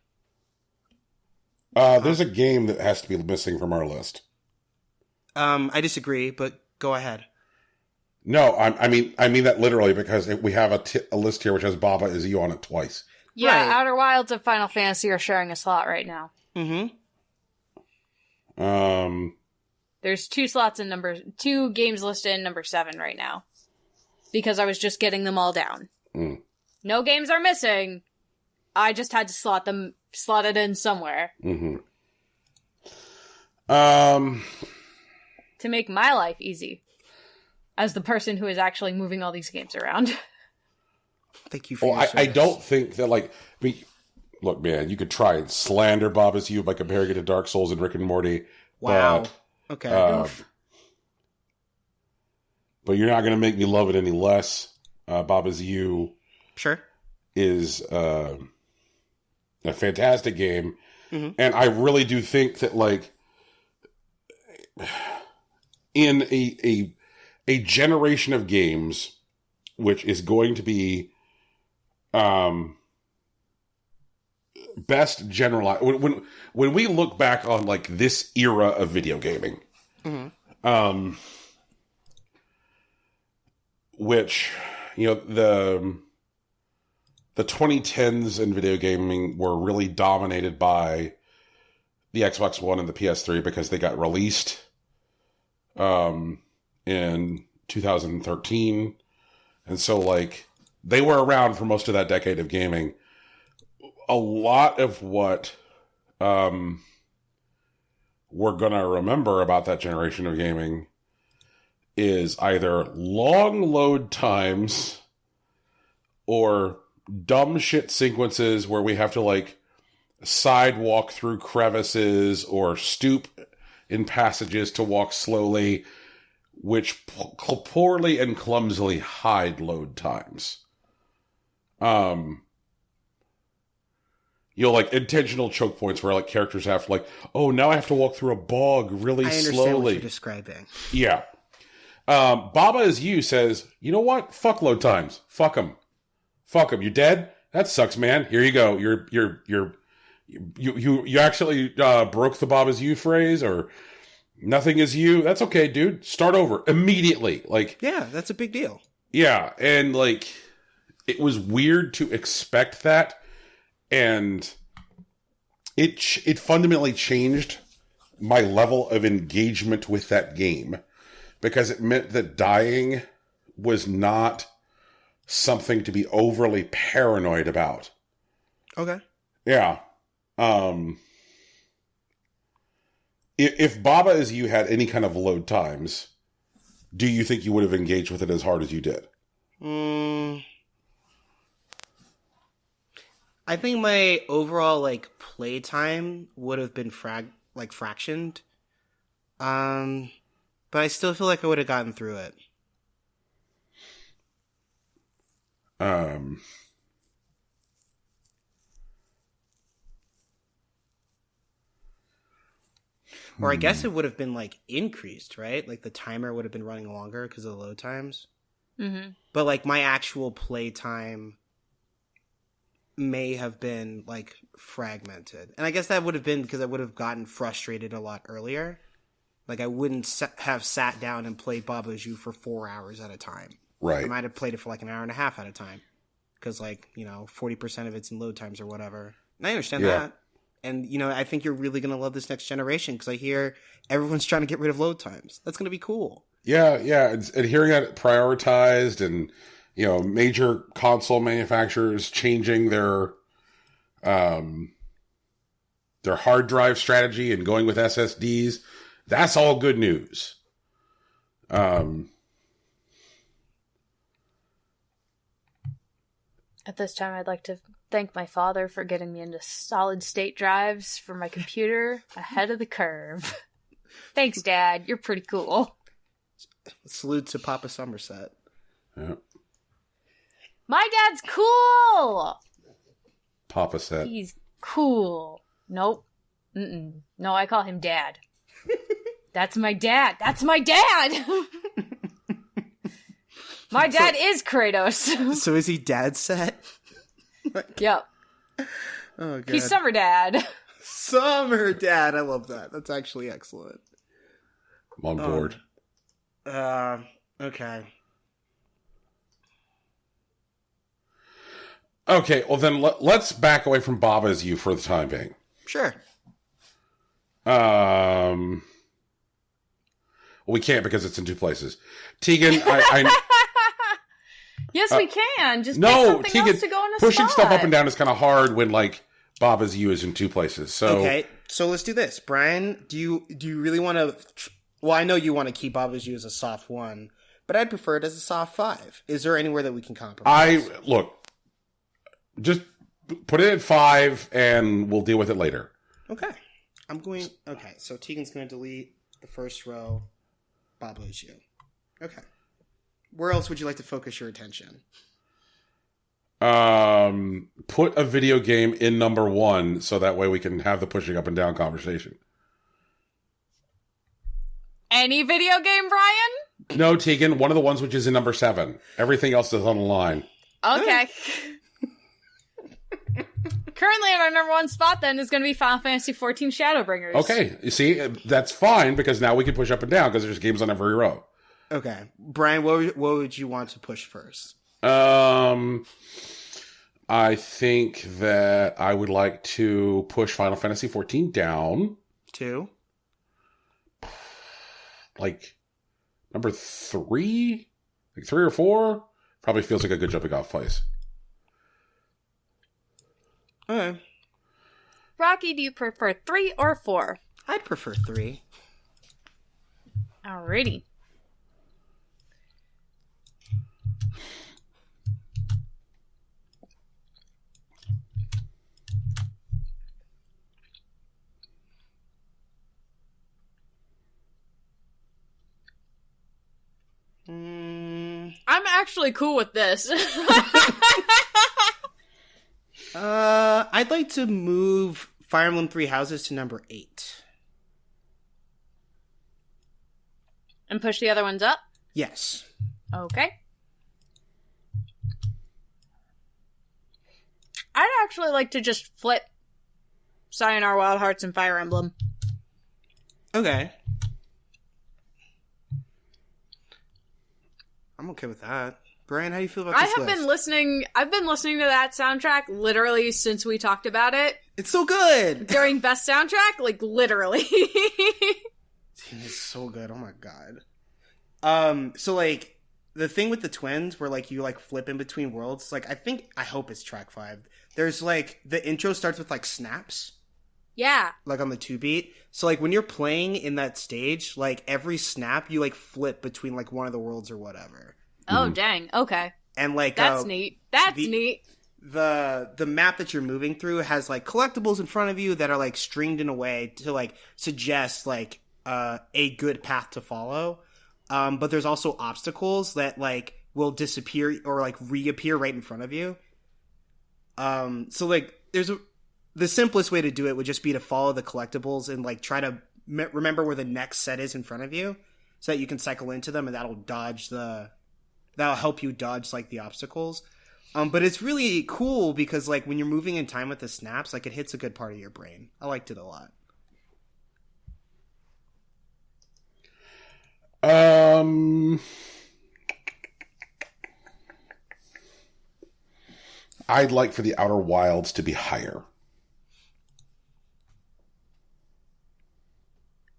Speaker 1: There's a game that has to be missing from our list.
Speaker 3: I disagree, but go ahead.
Speaker 1: No, I mean that literally, because we have a list here which has Baba Is You on it twice.
Speaker 2: Yeah,
Speaker 3: Right.
Speaker 2: Outer Wilds and Final Fantasy are sharing a slot right now.
Speaker 3: Mm-hmm.
Speaker 2: There's two games listed in number 7 right now. Because I was just getting them all down. No games are missing. I just had to slot it in somewhere.
Speaker 1: Mm-hmm.
Speaker 2: To make my life easy. As the person who is actually moving all these games around.
Speaker 3: Thank you for your
Speaker 1: I don't think that, like, look, man, you could try and slander Baba's You by comparing it to Dark Souls and Rick and Morty.
Speaker 3: Wow.
Speaker 1: But,
Speaker 3: Okay.
Speaker 1: but you're not going to make me love it any less. Baba's You
Speaker 3: Sure.
Speaker 1: is a fantastic game.
Speaker 3: Mm-hmm.
Speaker 1: And I really do think that, like, in a generation of games, which is going to be best generalized, when we look back on like this era of video gaming, which, you know, the 2010s in video gaming were really dominated by the Xbox One and the PS3 because they got released in 2013. And so, like, they were around for most of that decade of gaming. A lot of what we're going to remember about that generation of gaming is either long load times or dumb shit sequences where we have to like sidewalk through crevices or stoop in passages to walk slowly, which poorly and clumsily hide load times. Like intentional choke points where like characters have to like, oh, now I have to walk through a bog really slowly. I understand what
Speaker 3: you're describing.
Speaker 1: Yeah. Baba Is You says, you know what? Fuck load times. Fuck them. Fuck them. You dead? That sucks, man. Here you go. You actually broke the Baba Is You phrase, or nothing is you. That's okay, dude. Start over immediately. Like,
Speaker 3: yeah, that's a big deal.
Speaker 1: Yeah, and like, it was weird to expect that, and it fundamentally changed my level of engagement with that game, because it meant that dying was not something to be overly paranoid about.
Speaker 3: Okay.
Speaker 1: Yeah. If Baba Is You had any kind of load times, do you think you would have engaged with it as hard as you did?
Speaker 3: I think my overall like play time would have been fractioned. But I still feel like I would have gotten through it. Or I guess it would have been like increased, right? Like the timer would have been running longer because of the load times.
Speaker 2: Mm-hmm.
Speaker 3: But like my actual play time may have been like fragmented. And I guess that would have been because I would have gotten frustrated a lot earlier. Like I wouldn't have sat down and played Baba Is You for 4 hours at a time.
Speaker 1: Right.
Speaker 3: I might have played it for like an hour and a half at a time. Because like, 40% of it's in load times or whatever. And I understand that. And, I think you're really going to love this next generation because I hear everyone's trying to get rid of load times. That's going to be cool.
Speaker 1: Yeah. And hearing it prioritized and, major console manufacturers changing their hard drive strategy and going with SSDs, that's all good news.
Speaker 2: At this time, I'd like to thank my father for getting me into solid state drives for my computer ahead of the curve. Thanks, Dad. You're pretty cool.
Speaker 3: Salute to Papa Somerset.
Speaker 1: Yeah.
Speaker 2: My dad's cool!
Speaker 1: Papa said.
Speaker 2: He's cool. Nope. No, I call him Dad. That's my dad. That's my dad! My dad is Kratos.
Speaker 3: So is he dad set?
Speaker 2: Yep.
Speaker 3: Oh, God.
Speaker 2: He's Summer Dad.
Speaker 3: Summer Dad. I love that. That's actually excellent.
Speaker 1: I'm on board.
Speaker 3: Okay.
Speaker 1: Okay, well then let's back away from Baba Is You for the time being.
Speaker 3: Sure.
Speaker 1: We can't because it's in two places. Tegan, I
Speaker 2: Yes, we can. Just
Speaker 1: no,
Speaker 2: pick something
Speaker 1: Tegan,
Speaker 2: else to go in a
Speaker 1: pushing
Speaker 2: spot.
Speaker 1: stuff up and down is kind of hard when like Baba Is You is in two places. So
Speaker 3: okay, so let's do this. Brian, do you really want to? Well, I know you want to keep Baba Is You as a soft 1, but I'd prefer it as a soft 5. Is there anywhere that we can compromise?
Speaker 1: Just put it at 5, and we'll deal with it later.
Speaker 3: Okay, Okay, so Tegan's going to delete the first row. Baba Is You. Okay. Where else would you like to focus your attention?
Speaker 1: Put a video game in number 1 so that way we can have the pushing up and down conversation.
Speaker 2: Any video game, Brian?
Speaker 1: No, Tegan, one of the ones which is in number 7. Everything else is on the line.
Speaker 2: Okay. Currently at our number 1 spot then is going to be Final Fantasy XIV Shadowbringers.
Speaker 1: Okay, you see, that's fine because now we can push up and down because there's games on every row.
Speaker 3: Okay. Brian, what would you want to push first?
Speaker 1: I think that I would like to push Final Fantasy XIV down.
Speaker 3: 2?
Speaker 1: Like, number 3? Like 3 or 4? Probably feels like a good jumping off place.
Speaker 3: Okay.
Speaker 2: Rocky, do you prefer 3 or 4?
Speaker 3: I'd prefer 3.
Speaker 2: Alrighty. I'm actually cool with this.
Speaker 3: I'd like to move Fire Emblem Three Houses to number 8.
Speaker 2: And push the other ones up?
Speaker 3: Yes.
Speaker 2: Okay. I'd actually like to just flip Sayonara Wild Hearts and Fire Emblem.
Speaker 3: Okay. I'm okay with that. Brian, how do you feel about this list?
Speaker 2: I've been listening to that soundtrack literally since we talked about it.
Speaker 3: It's so good!
Speaker 2: During Best Soundtrack, like, literally.
Speaker 3: Dude, it's so good. Oh my god. So, like, the thing with the twins where, like, you, like, flip in between worlds, like, I hope it's track 5. There's, like, the intro starts with, like, snaps.
Speaker 2: Yeah.
Speaker 3: Like, on the 2-beat. So, like, when you're playing in that stage, like, every snap, you, like, flip between, like, one of the worlds or whatever.
Speaker 2: Oh, dang. Okay.
Speaker 3: And, like...
Speaker 2: That's neat. That's neat.
Speaker 3: The map that you're moving through has, like, collectibles in front of you that are, like, stringed in a way to, like, suggest, like, a good path to follow. But there's also obstacles that, like, will disappear or, like, reappear right in front of you. So, like, the simplest way to do it would just be to follow the collectibles and, like, try to remember where the next set is in front of you so that you can cycle into them, and that'll help you dodge, like, the obstacles. But it's really cool because, like, when you're moving in time with the snaps, like, it hits a good part of your brain. I liked it a lot.
Speaker 1: I'd like for the Outer Wilds to be higher.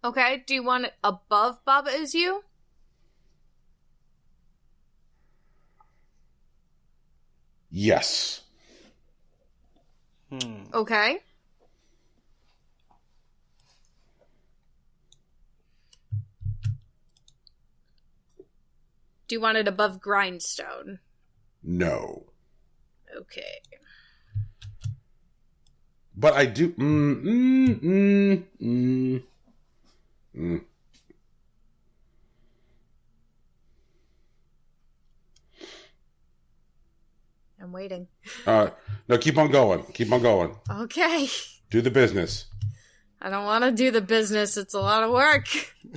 Speaker 2: Okay, do you want it above Baba Is You?
Speaker 1: Yes.
Speaker 2: Okay. Do you want it above Grindstone?
Speaker 1: No.
Speaker 2: Okay.
Speaker 1: But I do...
Speaker 2: I'm waiting.
Speaker 1: No, keep on going. Keep on going.
Speaker 2: Okay.
Speaker 1: Do the business.
Speaker 2: I don't want to do the business. It's a lot of work.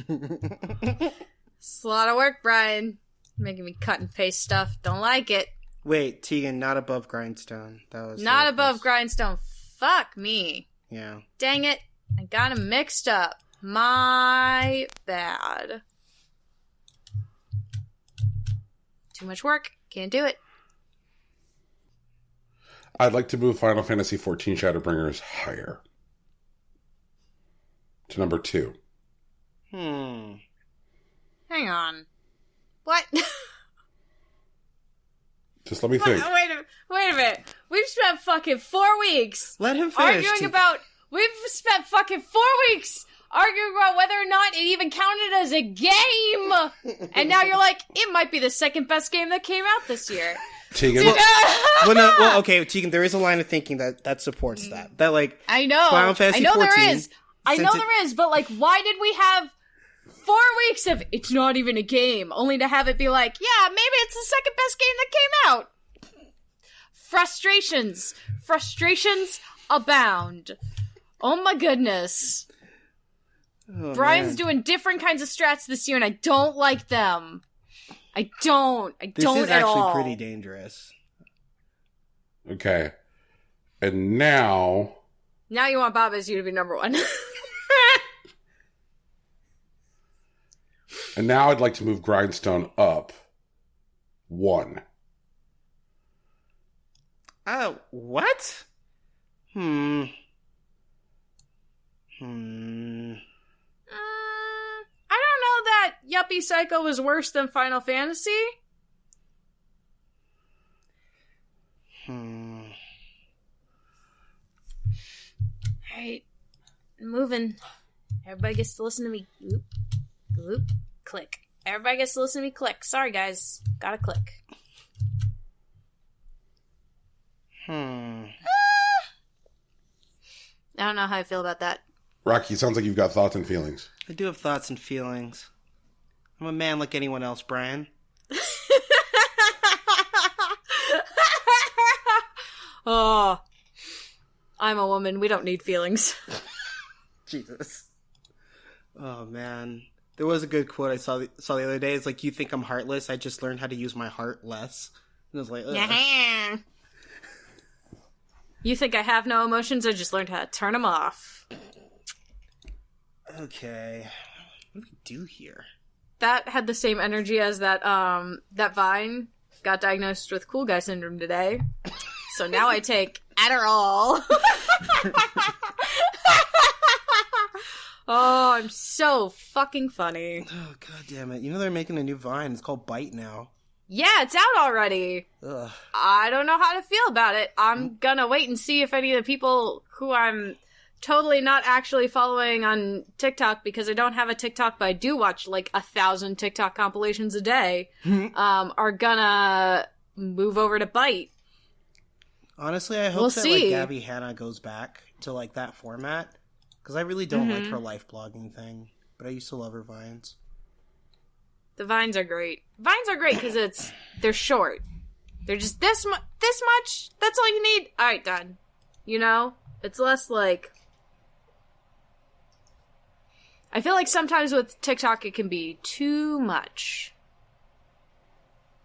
Speaker 2: It's a lot of work, Brian. Making me cut and paste stuff. Don't like it.
Speaker 3: Wait, Tegan, not above Grindstone. That was
Speaker 2: not above Grindstone. Fuck me.
Speaker 3: Yeah.
Speaker 2: Dang it. I got them mixed up. My bad. Too much work. Can't do it.
Speaker 1: I'd like to move Final Fantasy XIV Shadowbringers higher. To number 2.
Speaker 2: Hang on. What?
Speaker 1: Just let me think.
Speaker 2: Wait a minute. We've spent fucking 4 weeks
Speaker 3: Let him finish.
Speaker 2: We've spent fucking 4 weeks arguing about whether or not it even counted as a game. And now you're like, it might be the second best game that came out this year.
Speaker 1: Tegan.
Speaker 3: Okay, Tegan, there is a line of thinking that supports that. That, like,
Speaker 2: I know.
Speaker 3: Final Fantasy
Speaker 2: I know
Speaker 3: 14,
Speaker 2: there is. I know there is, but, like, why did we have 4 weeks of it's not even a game, only to have it be like, yeah, maybe it's the second best game that came out? Frustrations abound. Oh my goodness.
Speaker 3: Oh,
Speaker 2: Brian's doing different kinds of strats this year, and I don't like them. I don't
Speaker 3: This is
Speaker 2: at all.
Speaker 3: actually pretty dangerous.
Speaker 1: Okay. And now...
Speaker 2: Now you want Baba Is You to be number 1.
Speaker 1: And now I'd like to move Grindstone up 1.
Speaker 3: What?
Speaker 2: I don't know that Yuppie Psycho was worse than Final Fantasy. Alright. Moving. Everybody gets to listen to me. Gloop, gloop, click. Everybody gets to listen to me click. Sorry, guys. Gotta click.
Speaker 3: Hmm.
Speaker 2: I don't know how I feel about that.
Speaker 1: Rocky, it sounds like you've got thoughts and feelings.
Speaker 3: I do have thoughts and feelings. I'm a man like anyone else, Brian.
Speaker 2: Oh, I'm a woman. We don't need feelings.
Speaker 3: Jesus. Oh, man. There was a good quote I saw the other day. It's like, you think I'm heartless? I just learned how to use my heart less. And I was like, ugh.
Speaker 2: You think I have no emotions? I just learned how to turn them off.
Speaker 3: Okay. What do we do here?
Speaker 2: That had the same energy as that Vine got diagnosed with cool guy syndrome today. So now I take Adderall. Oh, I'm so fucking funny.
Speaker 3: Oh, god damn it. You know they're making a new Vine. It's called Bite now.
Speaker 2: Yeah, it's out already.
Speaker 3: Ugh.
Speaker 2: I don't know how to feel about it. I'm gonna wait and see if any of the people who I'm totally not actually following on TikTok, because I don't have a TikTok, but I do watch like 1,000 TikTok compilations a day, are gonna move over to Bite.
Speaker 3: Honestly, I hope
Speaker 2: We'll
Speaker 3: that
Speaker 2: see.
Speaker 3: like Gabby Hanna goes back to like that format, because I really don't like her life blogging thing, but I used to love her Vines.
Speaker 2: The Vines are great. Vines are great because they're short. They're just this much. That's all you need. All right, done. You know, it's less like. I feel like sometimes with TikTok it can be too much.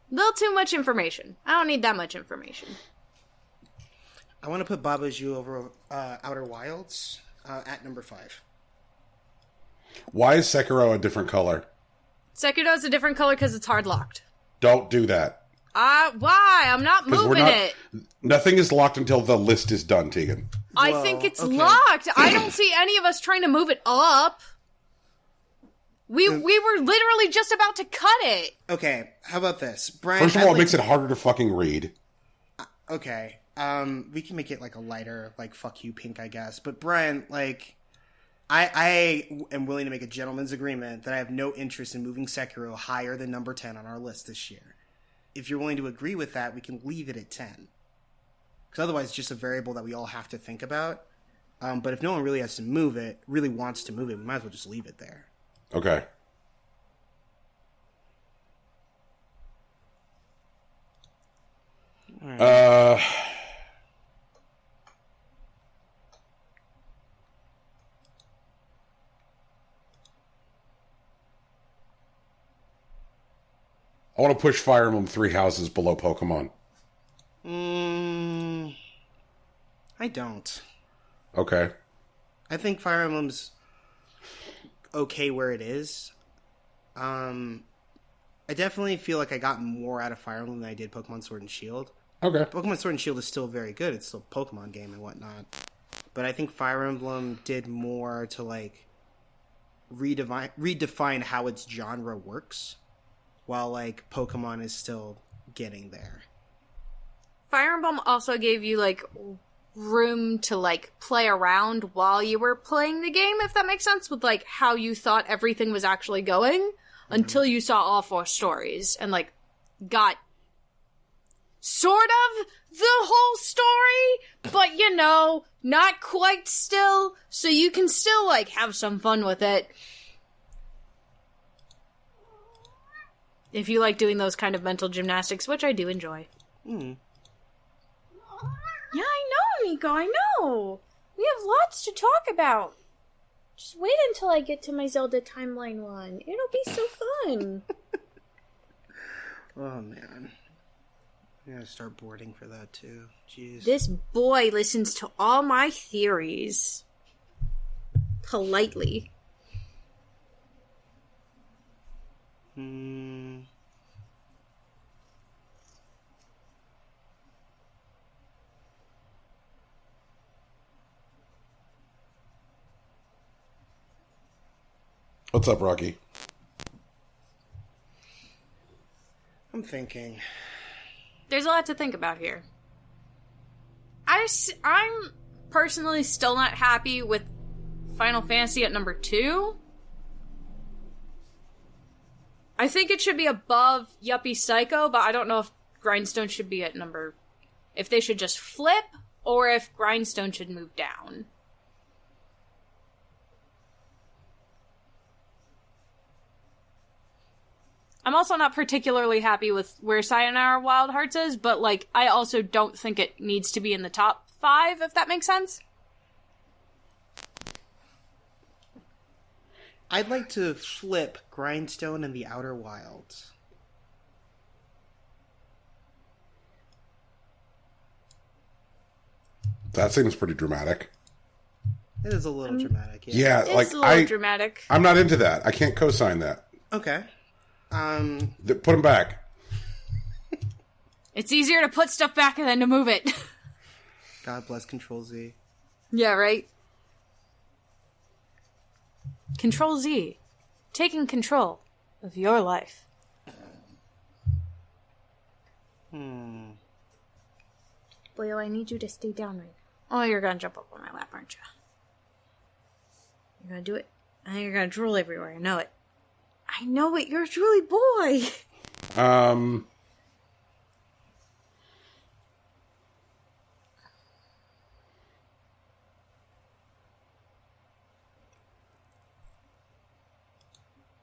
Speaker 2: A little too much information. I don't need that much information.
Speaker 3: I want to put Baba Ju over Outer Wilds at number 5.
Speaker 1: Why is Sekiro a different color?
Speaker 2: Sekiro's a different color because it's hard locked.
Speaker 1: Don't do that.
Speaker 2: Why? I'm not
Speaker 1: 'Cause
Speaker 2: moving it.
Speaker 1: Nothing is locked until the list is done, Tegan.
Speaker 2: I
Speaker 3: Whoa,
Speaker 2: think it's
Speaker 3: okay.
Speaker 2: locked. I don't see any of us trying to move it up. We were literally just about to cut it.
Speaker 3: Okay, how about this? Brian,
Speaker 1: First of all, it makes it harder to fucking read.
Speaker 3: Okay, we can make it like a lighter, like, fuck you pink, I guess. But Brian, like, I am willing to make a gentleman's agreement that I have no interest in moving Sekiro higher than number 10 on our list this year. If you're willing to agree with that, we can leave it at 10. Because otherwise it's just a variable that we all have to think about. But if no one really has to move it, really wants to move it, we might as well just leave it there.
Speaker 1: Okay.
Speaker 3: All right.
Speaker 1: I want to push Fire Emblem 3 houses below Pokemon.
Speaker 3: I don't.
Speaker 1: Okay.
Speaker 3: I think Fire Emblem's okay where it is. I definitely feel like I got more out of Fire Emblem than I did Pokemon Sword and Shield.
Speaker 1: Okay.
Speaker 3: Pokemon Sword and Shield is still very good. It's still a Pokemon game and whatnot. But I think Fire Emblem did more to, like, redefine how its genre works, while, like, Pokemon is still getting there.
Speaker 2: Fire Emblem also gave you, like, room to, like, play around while you were playing the game, if that makes sense, with, like, how you thought everything was actually going, until you saw all 4 stories, and, like, got sort of the whole story, but, you know, not quite still, so you can still, like, have some fun with it. If you like doing those kind of mental gymnastics, which I do enjoy.
Speaker 3: Mm.
Speaker 2: Yeah, I know, Nico, I know. We have lots to talk about. Just wait until I get to my Zelda Timeline one. It'll be so fun.
Speaker 3: Oh, man. I gotta start boarding for that, too. Jeez.
Speaker 2: This boy listens to all my theories. Politely.
Speaker 1: What's up, Rocky?
Speaker 3: I'm thinking.
Speaker 2: There's a lot to think about here. I'm personally still not happy with Final Fantasy at number 2. I think it should be above Yuppie Psycho, but I don't know if Grindstone should be at number... If they should just flip, or if Grindstone should move down. I'm also not particularly happy with where Sayonara Wild Hearts is, but, like, I also don't think it needs to be in the top 5, if that makes sense.
Speaker 3: I'd like to flip Grindstone and the Outer Wilds.
Speaker 1: That seems pretty dramatic.
Speaker 3: It is a little dramatic, yeah.
Speaker 1: Yeah,
Speaker 2: It's
Speaker 1: like
Speaker 2: a little dramatic.
Speaker 1: I'm not into that. I can't co-sign that.
Speaker 3: Okay.
Speaker 1: Put them back.
Speaker 2: It's easier to put stuff back than to move it.
Speaker 3: God bless Control Z.
Speaker 2: Yeah, right? Control Z. Taking control of your life. Boyo, I need you to stay down right now. Oh, you're gonna jump up on my lap, aren't you? You're gonna do it. I think you're gonna drool everywhere. I know it. I know it. You're a drooly boy.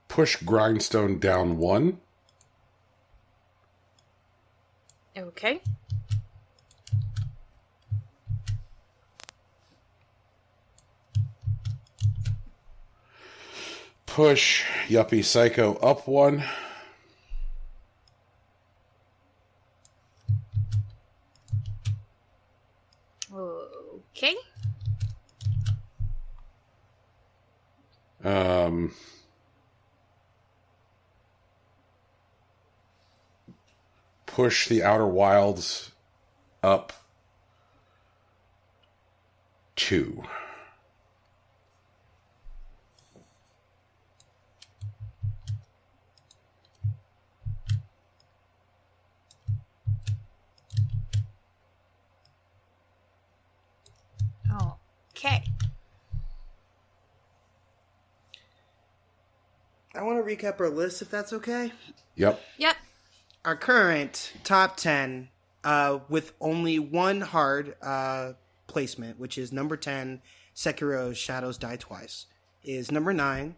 Speaker 1: Push Grindstone down 1.
Speaker 2: Okay.
Speaker 1: Push Yuppie Psycho up 1.
Speaker 2: Okay.
Speaker 1: Push the Outer Wilds up 2.
Speaker 2: Okay.
Speaker 3: I want to recap our list, if that's okay.
Speaker 1: Yep.
Speaker 2: Yep.
Speaker 3: Our current top 10, with only one hard placement, which is number 10, Sekiro's Shadows Die Twice, is number 9,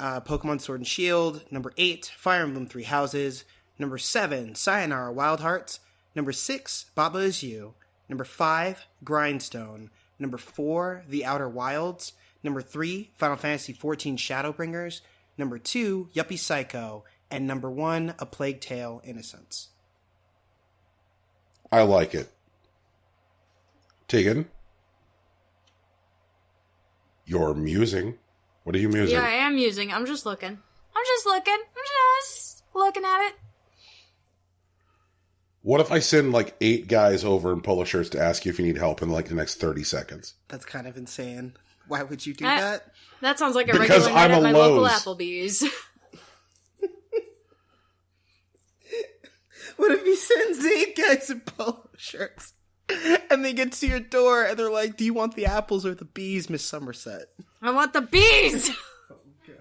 Speaker 3: Pokemon Sword and Shield, number 8, Fire Emblem Three Houses, number 7, Sayonara Wild Hearts, number 6, Baba Is You, number 5, Grindstone, number 4, The Outer Wilds, number 3, Final Fantasy XIV Shadowbringers, number 2, Yuppie Psycho, and number 1, A Plague Tale: Innocence.
Speaker 1: I like it. Tegan? You're musing. What are you musing?
Speaker 2: Yeah, I am musing. I'm just looking. I'm just looking at it.
Speaker 1: What if I send like 8 guys over in polo shirts to ask you if you need help in like the next 30 seconds?
Speaker 3: That's kind of insane. Why would you do that?
Speaker 2: That sounds like a
Speaker 1: Because
Speaker 2: regular night
Speaker 1: I'm
Speaker 2: at
Speaker 1: a
Speaker 2: my local
Speaker 1: Lowe's.
Speaker 2: Applebee's.
Speaker 3: What if he sends 8 guys in polo shirts and they get to your door and they're like, do you want the apples or the bees, Miss Somerset?
Speaker 2: I want the bees!
Speaker 3: Oh, God.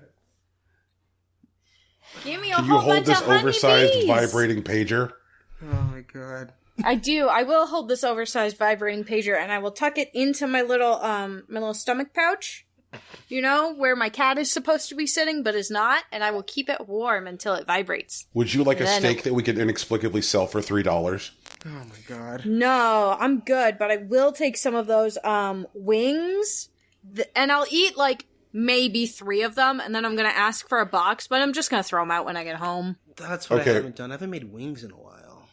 Speaker 2: Give me a
Speaker 1: Can you
Speaker 2: whole
Speaker 1: hold
Speaker 2: bunch
Speaker 1: this
Speaker 2: of honey
Speaker 1: oversized
Speaker 2: bees!
Speaker 1: vibrating pager?
Speaker 3: Oh, my God.
Speaker 2: I do. I will hold this oversized vibrating pager, and I will tuck it into my little stomach pouch. You know, where my cat is supposed to be sitting, but is not, and I will keep it warm until it vibrates.
Speaker 1: Would you like a
Speaker 2: Then-
Speaker 1: steak that we could inexplicably sell for $3?
Speaker 3: Oh, my God.
Speaker 2: No, I'm good, but I will take some of those wings, and I'll eat like maybe 3 of them, and then I'm gonna ask for a box, but I'm just gonna throw them out when I get home.
Speaker 3: That's what
Speaker 1: Okay.
Speaker 3: I haven't done. I haven't made wings in a while.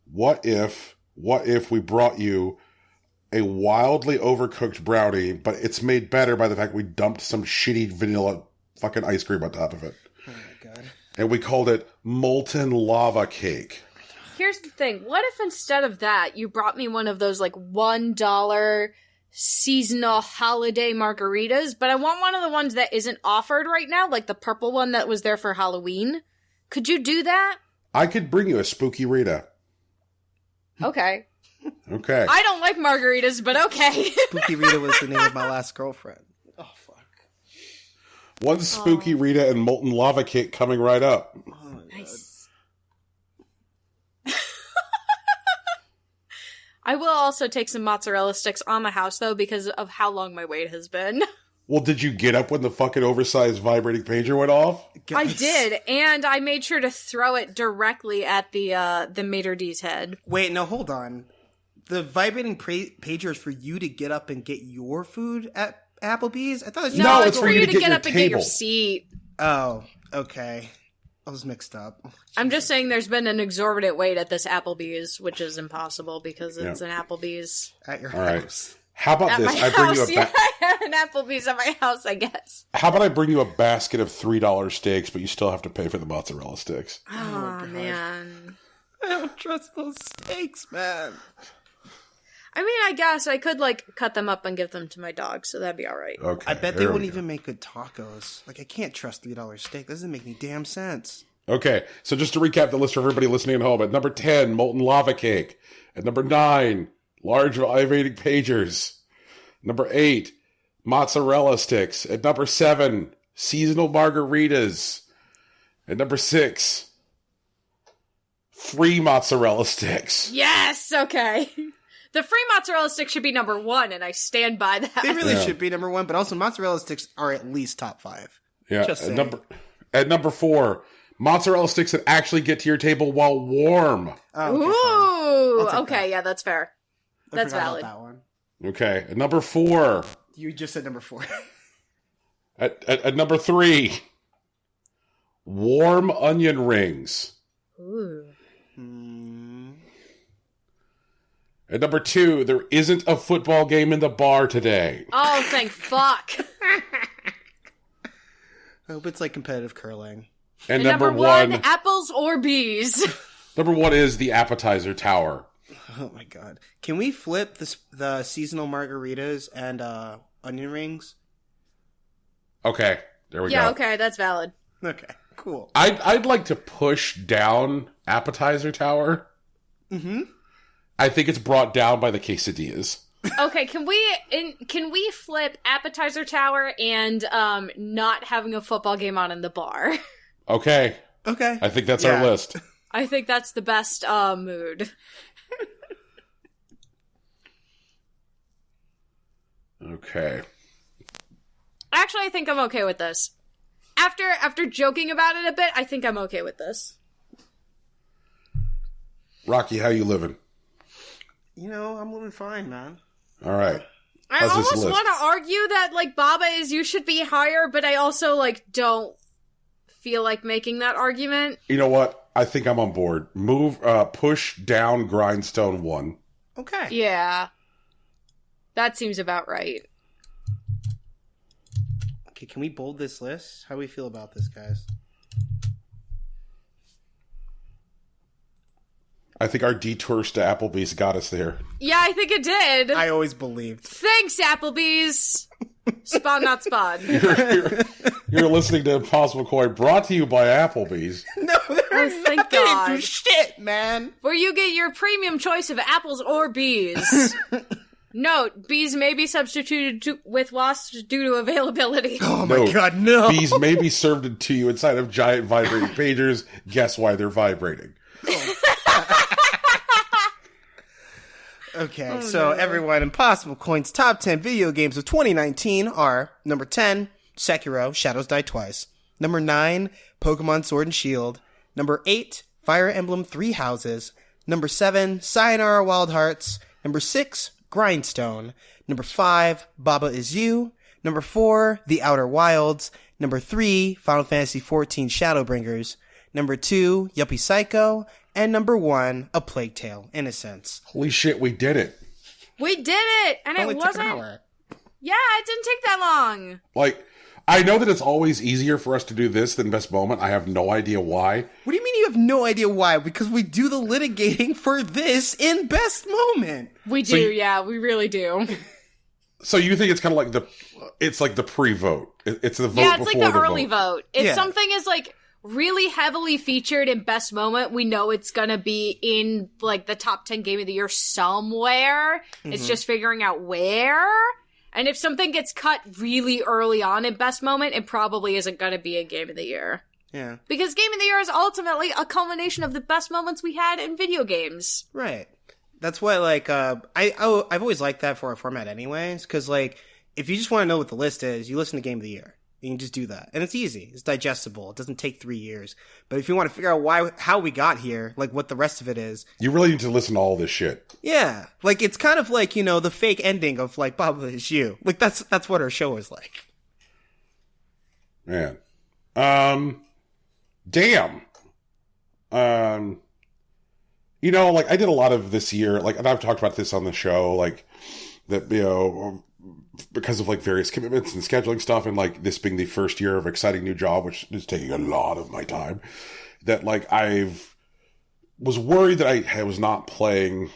Speaker 1: What if we brought you a wildly overcooked brownie, but it's made better by the fact we dumped some shitty vanilla fucking ice cream on top of it?
Speaker 3: Oh, my God.
Speaker 1: And we called it molten lava cake.
Speaker 2: Here's the thing. What if instead of that, you brought me one of those, like, $1 seasonal holiday margaritas, but I want one of the ones that isn't offered right now, like the purple one that was there for Halloween. Could you do that?
Speaker 1: I could bring you a spooky Rita.
Speaker 2: Okay.
Speaker 1: Okay.
Speaker 2: I don't like margaritas, but okay.
Speaker 3: Spooky Rita was the name of my last girlfriend. Oh, fuck.
Speaker 1: One spooky Rita and molten lava cake coming right up.
Speaker 3: Oh,
Speaker 2: Nice. I will also take some mozzarella sticks on the house, though, because of how long my wait has been.
Speaker 1: Well, did you get up when the fucking oversized vibrating pager went off?
Speaker 2: I did, and I made sure to throw it directly at the maitre d's head.
Speaker 3: Wait, no, hold on. The vibrating pager is for you to get up and get your food at Applebee's? I thought it was
Speaker 1: No,
Speaker 2: it's for you to get up and get your seat.
Speaker 3: Oh, okay. I was mixed up.
Speaker 2: I'm just saying there's been an exorbitant wait at this Applebee's, which is impossible because it's an Applebee's.
Speaker 3: At your
Speaker 1: All right.
Speaker 3: house.
Speaker 1: How about
Speaker 2: At
Speaker 1: this?
Speaker 2: my
Speaker 1: I bring
Speaker 2: house,
Speaker 1: you a
Speaker 2: yeah, I have an Applebee's at my house, I guess.
Speaker 1: How about I bring you a basket of $3 steaks, but you still have to pay for the mozzarella sticks?
Speaker 2: Oh, man.
Speaker 3: I don't trust those steaks, man.
Speaker 2: I mean, I guess I could, cut them up and give them to my dog, so that'd be alright.
Speaker 1: Okay.
Speaker 3: I bet they
Speaker 1: there we
Speaker 3: wouldn't
Speaker 1: go.
Speaker 3: even make good tacos. I can't trust $3 steak. That doesn't make any damn sense.
Speaker 1: Okay, so just to recap the list for everybody listening at home. At number 10, molten lava cake. At number 9, large vibrating pagers. Number 8, mozzarella sticks. At number 7, seasonal margaritas. At number 6, free mozzarella sticks.
Speaker 2: Yes, okay. The free mozzarella stick should be number 1, and I stand by that.
Speaker 3: They really
Speaker 1: Yeah.
Speaker 3: should be number 1, but also mozzarella sticks are at least top 5.
Speaker 1: Yeah.
Speaker 3: Just
Speaker 1: At
Speaker 3: saying.
Speaker 1: number 4, mozzarella sticks that actually get to your table while warm.
Speaker 3: Oh, okay, fine.
Speaker 2: Ooh,
Speaker 3: I'll take
Speaker 2: okay,
Speaker 3: that.
Speaker 2: yeah, that's fair.
Speaker 3: I
Speaker 2: That's
Speaker 3: forgot
Speaker 2: valid.
Speaker 3: about that one.
Speaker 1: Okay. At number 4.
Speaker 3: You just said number 4.
Speaker 1: At number 3, warm onion rings.
Speaker 2: Ooh.
Speaker 1: At number 2, there isn't a football game in the bar today.
Speaker 2: Oh, thank fuck.
Speaker 3: I hope it's like competitive curling.
Speaker 1: And
Speaker 2: And
Speaker 1: number
Speaker 2: number
Speaker 1: 1,
Speaker 2: one, apples or bees.
Speaker 1: number 1 is the appetizer tower.
Speaker 3: Oh my god. Can we flip the seasonal margaritas and onion rings?
Speaker 1: Okay, there we
Speaker 2: Yeah,
Speaker 1: go.
Speaker 2: okay, that's valid.
Speaker 3: Okay, cool.
Speaker 1: I'd like to push down appetizer tower.
Speaker 3: Mm-hmm.
Speaker 1: I think it's brought down by the quesadillas.
Speaker 2: Okay, can we flip appetizer tower and not having a football game on in the bar?
Speaker 1: Okay,
Speaker 3: Okay.
Speaker 1: I think that's
Speaker 3: Yeah.
Speaker 1: our list.
Speaker 2: I think that's the best mood.
Speaker 1: Okay.
Speaker 2: Actually, I think I'm okay with this. After joking about it a bit, I think I'm okay with this.
Speaker 1: Rocky, how you living?
Speaker 3: You know, I'm living fine, man.
Speaker 1: All right.
Speaker 2: I
Speaker 1: How's this
Speaker 2: almost
Speaker 1: list?
Speaker 2: want to argue that, Baba is you should be higher, but I also, don't feel like making that argument.
Speaker 1: You know what? I think I'm on board. Push down Grindstone 1.
Speaker 3: Okay.
Speaker 2: Yeah. That seems about right.
Speaker 3: Okay, can we bold this list? How do we feel about this, guys?
Speaker 1: I think our detours to Applebee's got us there.
Speaker 2: Yeah, I think it did.
Speaker 3: I always believed.
Speaker 2: Thanks, Applebee's. Spawn, not spawn.
Speaker 1: You're listening to Impossible Coin, brought to you by Applebee's.
Speaker 3: No, they're
Speaker 2: thank
Speaker 3: not. They didn't do
Speaker 2: God.
Speaker 3: shit, man.
Speaker 2: Where you get your premium choice of apples or bees. Note, bees may be substituted with wasps due to availability.
Speaker 3: Oh my
Speaker 1: No.
Speaker 3: god, no.
Speaker 1: Bees may be served to you inside of giant vibrating pagers. Guess why they're vibrating.
Speaker 3: Okay, so everyone, Impossible Coin's top 10 video games of 2019 are number 10, Sekiro, Shadows Die Twice. Number 9, Pokemon Sword and Shield. Number 8, Fire Emblem Three Houses. Number 7, Sayonara Wild Hearts. Number 6, Grindstone. Number 5, Baba Is You. Number 4, The Outer Wilds. Number 3, Final Fantasy XIV Shadowbringers. Number 2, Yuppie Psycho. And number 1, A Plague Tale, Innocence.
Speaker 1: Holy shit, we did it.
Speaker 2: We did it! And
Speaker 3: Only
Speaker 2: it
Speaker 3: took an
Speaker 2: wasn't...
Speaker 3: hour.
Speaker 2: Yeah, it didn't take that long.
Speaker 1: Like, I know that it's always easier for us to do this than Best Moment. I have no idea why.
Speaker 3: What do you mean you have no idea why? Because we do the litigating for this in Best Moment.
Speaker 2: We do, yeah, we really do.
Speaker 1: So you think it's kind of like the pre-vote. It's the vote
Speaker 2: Yeah, it's
Speaker 1: before
Speaker 2: like the
Speaker 1: the
Speaker 2: early vote. If
Speaker 3: Yeah.
Speaker 2: something is, really heavily featured in Best Moment, we know it's gonna be in, the top 10 game of the year somewhere. It's just figuring out where. And if something gets cut really early on in Best Moment, it probably isn't going to be a Game of the Year.
Speaker 3: Yeah.
Speaker 2: Because Game of the Year is ultimately a culmination of the best moments we had in video games.
Speaker 3: Right. That's why, like, I've always liked that for a format anyways, because, like, if you just want to know what the list is, you listen to Game of the Year. You can just do that. And it's easy. It's digestible. It doesn't take 3 years. But if you want to figure out how we got here, like what the rest of it is.
Speaker 1: You really need to listen to all this shit.
Speaker 3: Yeah. Like, it's kind of like, you know, the fake ending of, like, Baba Is You. Like, that's what our show is like.
Speaker 1: Man. Damn. You know, like, I did a lot of this year, like, and I've talked about this on the show, like, that, you know, because of, like, various commitments and scheduling stuff, and, like, this being the first year of exciting new job, which is taking a lot of my time, that, like, was worried that I was not playing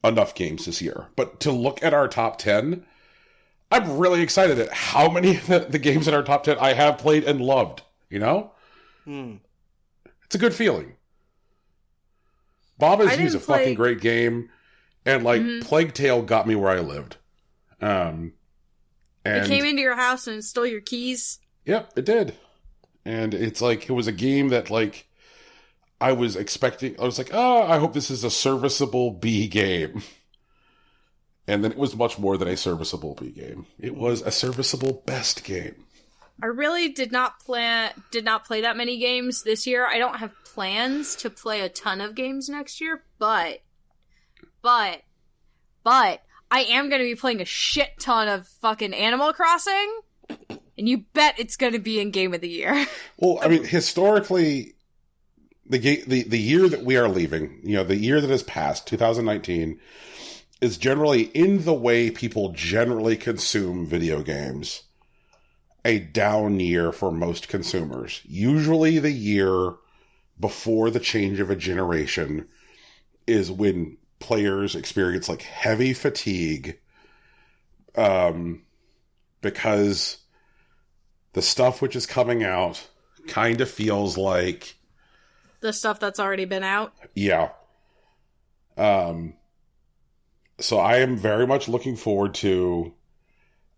Speaker 1: enough games this year. But to look at our top 10, I'm really excited at how many of the games in our top 10 I have played and loved, you know? It's a good feeling. Baba Is You is a fucking great game, and, like, Plague Tale got me where I lived. And
Speaker 2: it came into your house and stole your keys?
Speaker 1: Yep, it did. And it's like, it was a game that, like, I was like, oh, I hope this is a serviceable B game. And then it was much more than a serviceable B game. It was a serviceable best game.
Speaker 2: I really did not play that many games this year. I don't have plans to play a ton of games next year, but I am going to be playing a shit ton of fucking Animal Crossing, and you bet it's going to be in Game of the Year.
Speaker 1: Well, I mean, historically, the year that we are leaving, you know, the year that has passed, 2019, is generally, in the way people generally consume video games, a down year for most consumers. Usually the year before the change of a generation is when players experience, like, heavy fatigue, because the stuff which is coming out kind of feels like
Speaker 2: the stuff that's already been out.
Speaker 1: Yeah. So I am very much looking forward to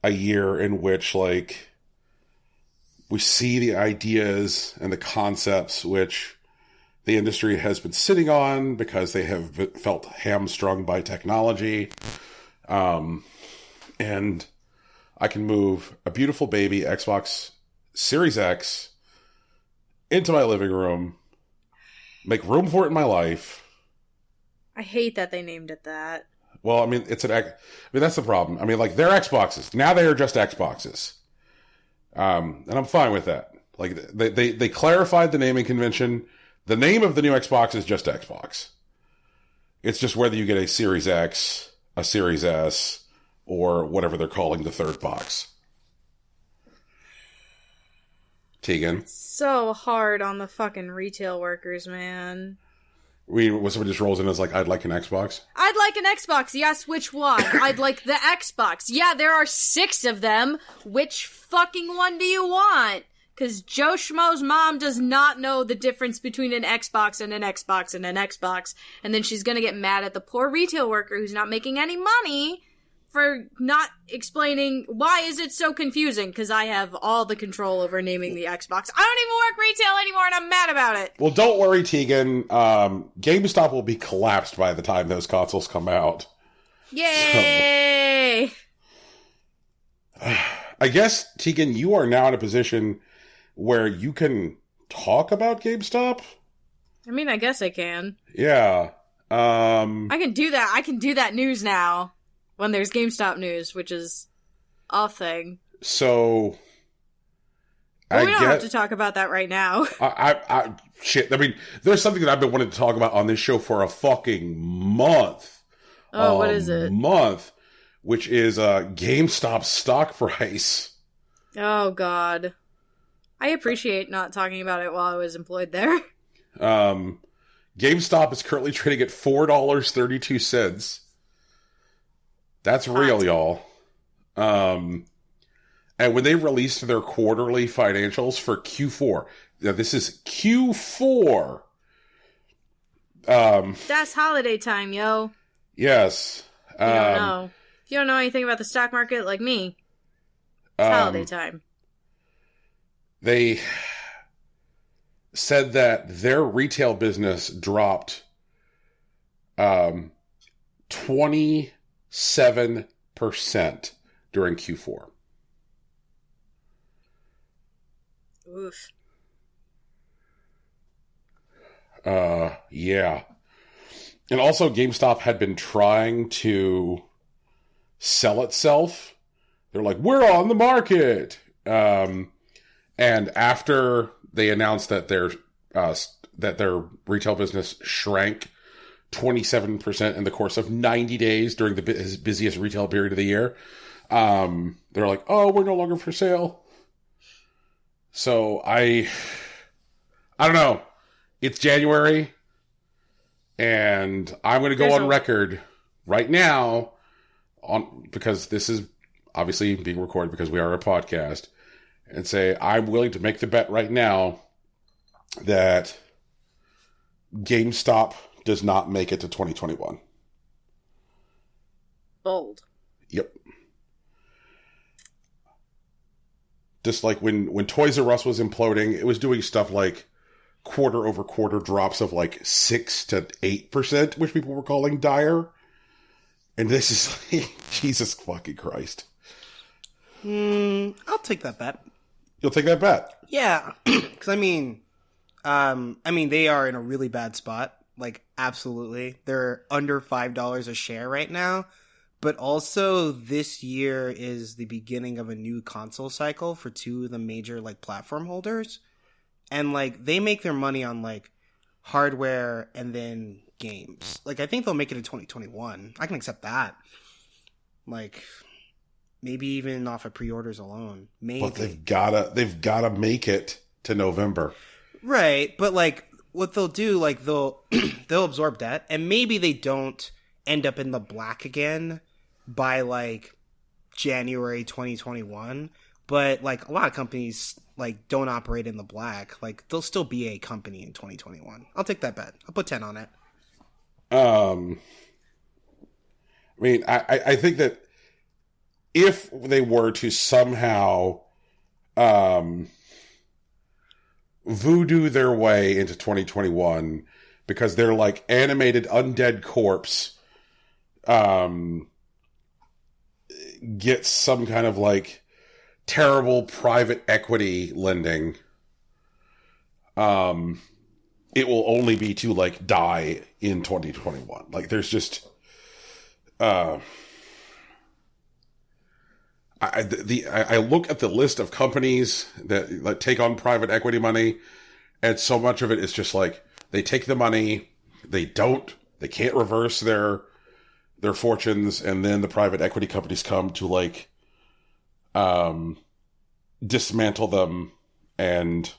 Speaker 1: a year in which, like, we see the ideas and the concepts which the industry has been sitting on because they have felt hamstrung by technology. And I can move a beautiful baby Xbox Series X into my living room, make room for it in my life.
Speaker 2: I hate that they named it that.
Speaker 1: Well, I mean, that's the problem. I mean, like, they're Xboxes. Now they are just Xboxes. And I'm fine with that. Like, they clarified the naming convention. The name of the new Xbox is just Xbox. It's just whether you get a Series X, a Series S, or whatever they're calling the third box. Tegan?
Speaker 2: So hard on the fucking retail workers, man.
Speaker 1: When somebody just rolls in and is like, I'd like an Xbox?
Speaker 2: I'd like an Xbox. Yes, which one? I'd like the Xbox. Yeah, there are 6 of them. Which fucking one do you want? Because Joe Schmo's mom does not know the difference between an Xbox and an Xbox and an Xbox. And then she's gonna get mad at the poor retail worker who's not making any money for not explaining why is it so confusing, because I have all the control over naming the Xbox. I don't even work retail anymore and I'm mad about it.
Speaker 1: Well, don't worry, Tegan. GameStop will be collapsed by the time those consoles come out.
Speaker 2: Yay!
Speaker 1: So, I guess, Tegan, you are now in a position where you can talk about GameStop?
Speaker 2: I mean, I guess I can.
Speaker 1: Yeah.
Speaker 2: I can do that. I can do that news now. When there's GameStop news, which is a thing.
Speaker 1: So,
Speaker 2: but we don't have to talk about that right now.
Speaker 1: Shit. I mean, there's something that I've been wanting to talk about on this show for a fucking month.
Speaker 2: Oh, what is it?
Speaker 1: Which is GameStop's stock price.
Speaker 2: Oh, God. I appreciate not talking about it while I was employed there.
Speaker 1: GameStop is currently trading at $4.32. That's real, y'all. And when they released their quarterly financials for Q4, now this is Q4.
Speaker 2: That's holiday time, yo.
Speaker 1: Yes.
Speaker 2: You don't know. If you don't know anything about the stock market like me, it's holiday time.
Speaker 1: They said that their retail business dropped 27% during Q4.
Speaker 2: Oof.
Speaker 1: Yeah. And also GameStop had been trying to sell itself. They're like, we're on the market. And after they announced that their retail business shrank 27% in the course of 90 days during the busiest retail period of the year, they're like, oh, we're no longer for sale. So I don't know. It's January, and I'm going to go on record right now, because this is obviously being recorded because we are a podcast, and say I'm willing to make the bet right now that GameStop does not make it to 2021.
Speaker 2: Bold.
Speaker 1: Yep. Just like when Toys R Us was imploding, it was doing stuff like quarter-over-quarter drops of like 6 to 8%, which people were calling dire. And this is like, Jesus fucking Christ.
Speaker 3: I'll take that bet.
Speaker 1: You'll take that bet?
Speaker 3: Yeah, because I mean, they are in a really bad spot. Like, absolutely, they're under $5 a share right now. But also, this year is the beginning of a new console cycle for two of the major like platform holders. And, like, they make their money on, like, hardware and then games. Like, I think they'll make it in 2021. I can accept that. Like, maybe even off of pre-orders alone. Maybe.
Speaker 1: But they've gotta make it to November.
Speaker 3: Right. But, like, what they'll do, like, they'll absorb debt. And maybe they don't end up in the black again by, like, January 2021. But, like, a lot of companies, like, don't operate in the black. Like, they'll still be a company in 2021. I'll take that bet. I'll put 10 on it.
Speaker 1: I mean, I think that if they were to somehow voodoo their way into 2021, because they're like animated undead corpse, get some kind of like terrible private equity lending, it will only be to like die in 2021. Like there's just I look at the list of companies that like take on private equity money, and so much of it is just like they take the money, they can't reverse their fortunes, and then the private equity companies come to like dismantle them and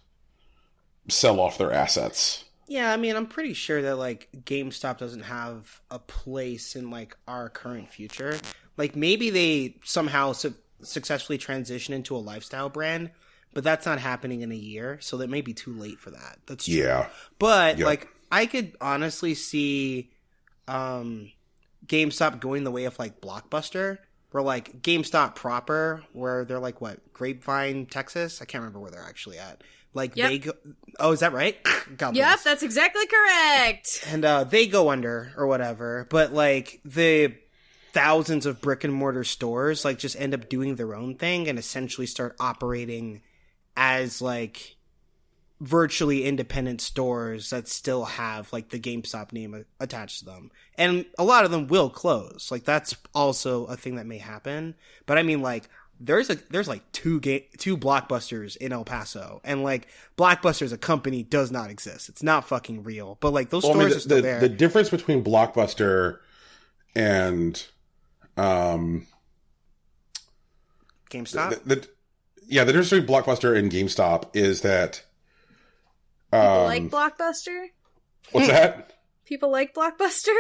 Speaker 1: sell off their assets.
Speaker 3: Yeah, I mean, I'm pretty sure that, like, GameStop doesn't have a place in, like, our current future. Like, maybe they somehow successfully transition into a lifestyle brand, but that's not happening in a year, so that may be too late for that. That's true.
Speaker 1: Yeah.
Speaker 3: But, like, I could honestly see GameStop going the way of, like, Blockbuster, where, like, GameStop proper, where they're, like, what, Grapevine, Texas? I can't remember where they're actually at. Like, they go... Oh, is that right? God bless.
Speaker 2: Yep, that's exactly correct.
Speaker 3: And they go under, or whatever. But, like, the thousands of brick-and-mortar stores, like, just end up doing their own thing and essentially start operating as, like, virtually independent stores that still have, like, the GameStop name attached to them. And a lot of them will close. Like, that's also a thing that may happen. But, I mean, like... There's like two Blockbusters in El Paso, and like Blockbuster as a company does not exist. It's not fucking real. But like those stores are still there.
Speaker 1: The difference between Blockbuster and
Speaker 3: GameStop.
Speaker 1: The difference between Blockbuster and GameStop is that
Speaker 2: people like Blockbuster.
Speaker 1: What's that?
Speaker 2: People like Blockbuster.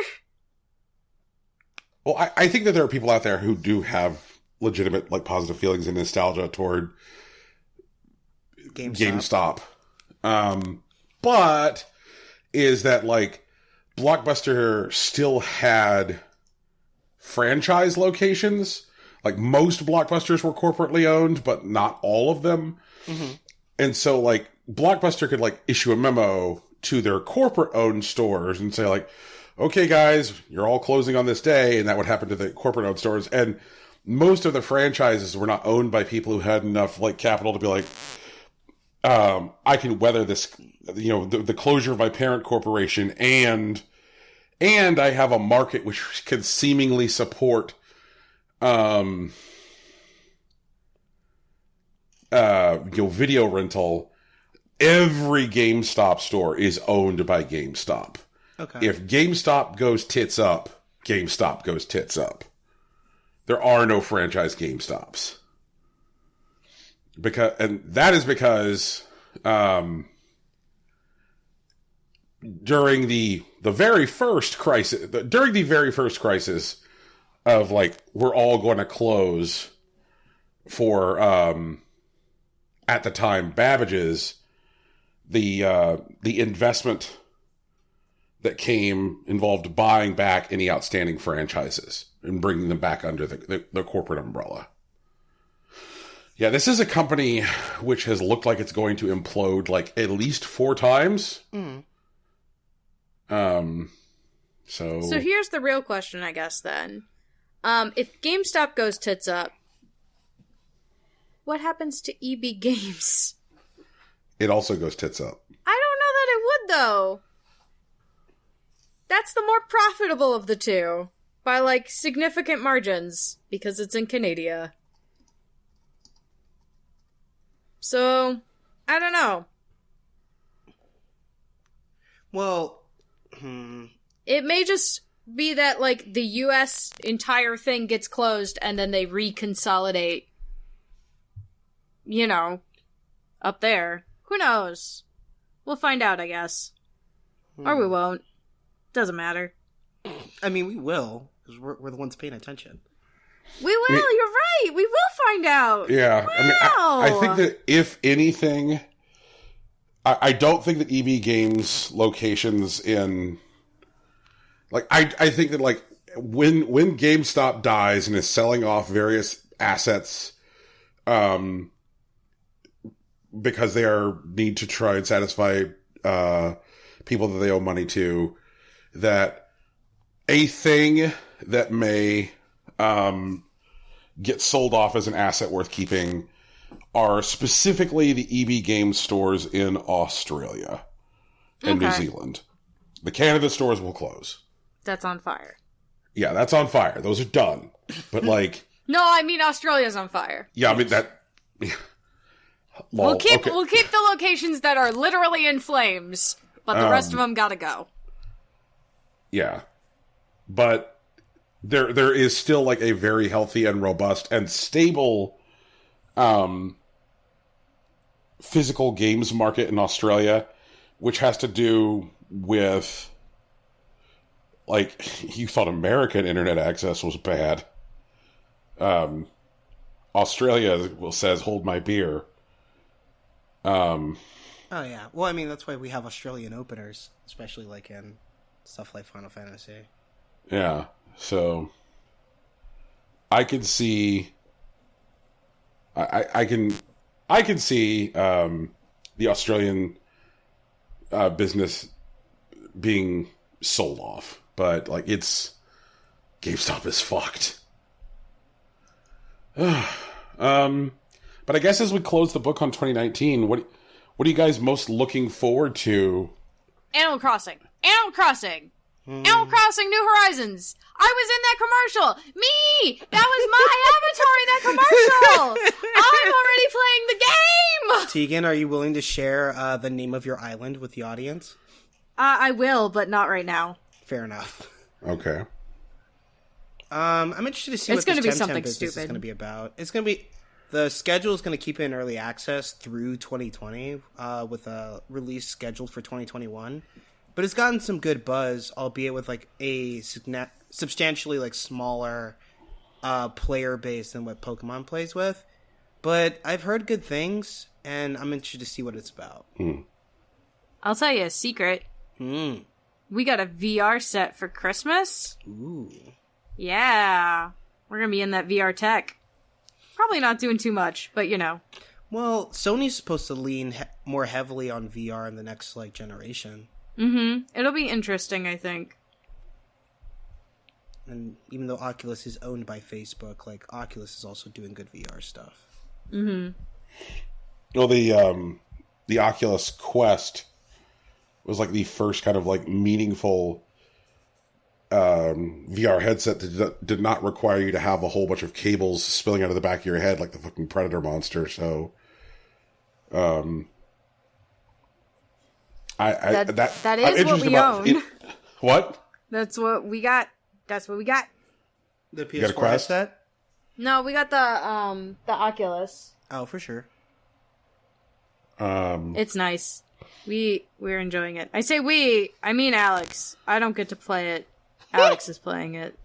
Speaker 1: Well, I think that there are people out there who do have legitimate, like, positive feelings and nostalgia toward GameStop. But is that, like, Blockbuster still had franchise locations. Like, most Blockbusters were corporately owned, but not all of them. Mm-hmm. And so, like, Blockbuster could, like, issue a memo to their corporate-owned stores and say, like, okay, guys, you're all closing on this day, and that would happen to the corporate-owned stores. And most of the franchises were not owned by people who had enough, like, capital to be like, I can weather this, you know, the closure of my parent corporation, and I have a market which can seemingly support, you know, video rental. Every GameStop store is owned by GameStop. Okay. If GameStop goes tits up, GameStop goes tits up. There are no franchise GameStops. And that is because during the very first crisis, of, like, we're all going to close for at the time Babbage's, the investment that came involved buying back any outstanding franchises and bringing them back under the corporate umbrella. Yeah, this is a company which has looked like it's going to implode, like, at least 4 times. Mm. So
Speaker 2: here's the real question, I guess, then. If GameStop goes tits up, what happens to EB Games?
Speaker 1: It also goes tits up.
Speaker 2: I don't know that it would, though. That's the more profitable of the two. By, like, significant margins. Because it's in Canada. So, I don't know.
Speaker 3: Well,
Speaker 2: it may just be that, like, the US entire thing gets closed and then they reconsolidate, you know, up there. Who knows? We'll find out, I guess. Or we won't. Doesn't matter.
Speaker 3: I mean, we will, because we're the ones paying attention.
Speaker 2: We will, you're right! We will find out!
Speaker 1: Yeah.
Speaker 2: Wow.
Speaker 1: I mean, I think that, if anything, I don't think that EB Games locations in... Like, I think that, like, when GameStop dies and is selling off various assets, because they need to try and satisfy people that they owe money to, that a thing that may get sold off as an asset worth keeping are specifically the EB Games stores in Australia and New Zealand. The Canada stores will close.
Speaker 2: That's on fire.
Speaker 1: Yeah, that's on fire. Those are done. But, like...
Speaker 2: No, I mean Australia's on fire.
Speaker 1: Yeah, I mean that...
Speaker 2: We'll keep the locations that are literally in flames, but the rest of them gotta go.
Speaker 1: Yeah. But there is still, like, a very healthy and robust and stable physical games market in Australia, which has to do with, like, you thought American internet access was bad. Australia says, hold my beer.
Speaker 3: Oh, yeah. Well, I mean, that's why we have Australian openers, especially, like, in stuff like Final Fantasy.
Speaker 1: Yeah. So, I could see... I can see the Australian business being sold off, but, like, GameStop is fucked. But I guess as we close the book on 2019, what are you guys most looking forward to?
Speaker 2: Animal Crossing. Animal Crossing New Horizons. I was in that commercial. Me! That was my avatar in that commercial. I'm already playing the game.
Speaker 3: Tegan, are you willing to share the name of your island with the audience?
Speaker 2: I will, but not right now.
Speaker 3: Fair enough.
Speaker 1: Okay.
Speaker 3: I'm interested to see what this Temtem business is going to be about. It's going to be... The schedule is going to keep it in early access through 2020, with a release scheduled for 2021. But it's gotten some good buzz, albeit with, like, a substantially, like, smaller player base than what Pokemon plays with. But I've heard good things, and I'm interested to see what it's about.
Speaker 2: I'll tell you a secret. We got a VR set for Christmas.
Speaker 3: Ooh.
Speaker 2: Yeah. We're gonna be in that VR tech. Probably not doing too much, but you know.
Speaker 3: Well, Sony's supposed to lean more heavily on VR in the next, like, generation.
Speaker 2: Mm-hmm. It'll be interesting, I think.
Speaker 3: And even though Oculus is owned by Facebook, like, Oculus is also doing good VR stuff.
Speaker 2: Mm-hmm.
Speaker 1: Well, the Oculus Quest was like the first kind of like meaningful VR headset that did not require you to have a whole bunch of cables spilling out of the back of your head like the fucking Predator monster. So, that
Speaker 2: is what we own.
Speaker 1: What?
Speaker 2: That's what we got. That's what we got.
Speaker 3: The
Speaker 1: got a
Speaker 3: PS4
Speaker 1: Quest?
Speaker 3: headset?
Speaker 2: No, we got the Oculus.
Speaker 3: Oh, for sure.
Speaker 2: It's nice. We're enjoying it. I say we, I mean Alex. I don't get to play it. Alex is playing it.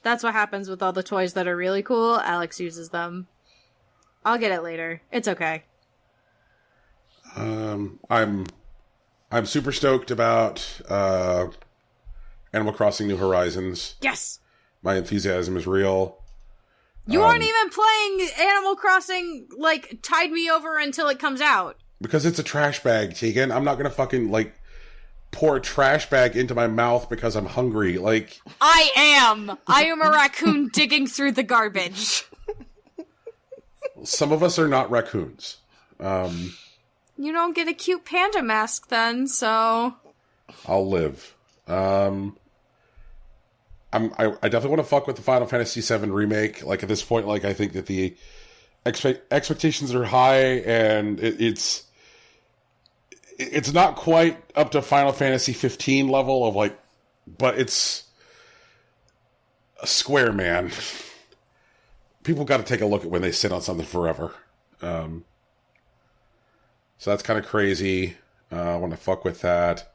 Speaker 2: That's what happens with all the toys that are really cool. Alex uses them. I'll get it later. It's okay.
Speaker 1: I'm super stoked about Animal Crossing New Horizons.
Speaker 2: Yes.
Speaker 1: My enthusiasm is real.
Speaker 2: You aren't even playing Animal Crossing, like, tide me over until it comes out.
Speaker 1: Because it's a trash bag, Tegan. I'm not gonna fucking, like, pour a trash bag into my mouth because I'm hungry. Like,
Speaker 2: I am a raccoon digging through the garbage.
Speaker 1: some of us are not raccoons.
Speaker 2: You don't get a cute panda mask then, so...
Speaker 1: I'll live. I definitely want to fuck with the Final Fantasy VII remake. Like, at this point, like, I think that the expectations are high, and it's not quite up to Final Fantasy 15 level of, like, but it's a Square, man. People got to take a look at when they sit on something forever. So that's kind of crazy. I want to fuck with that.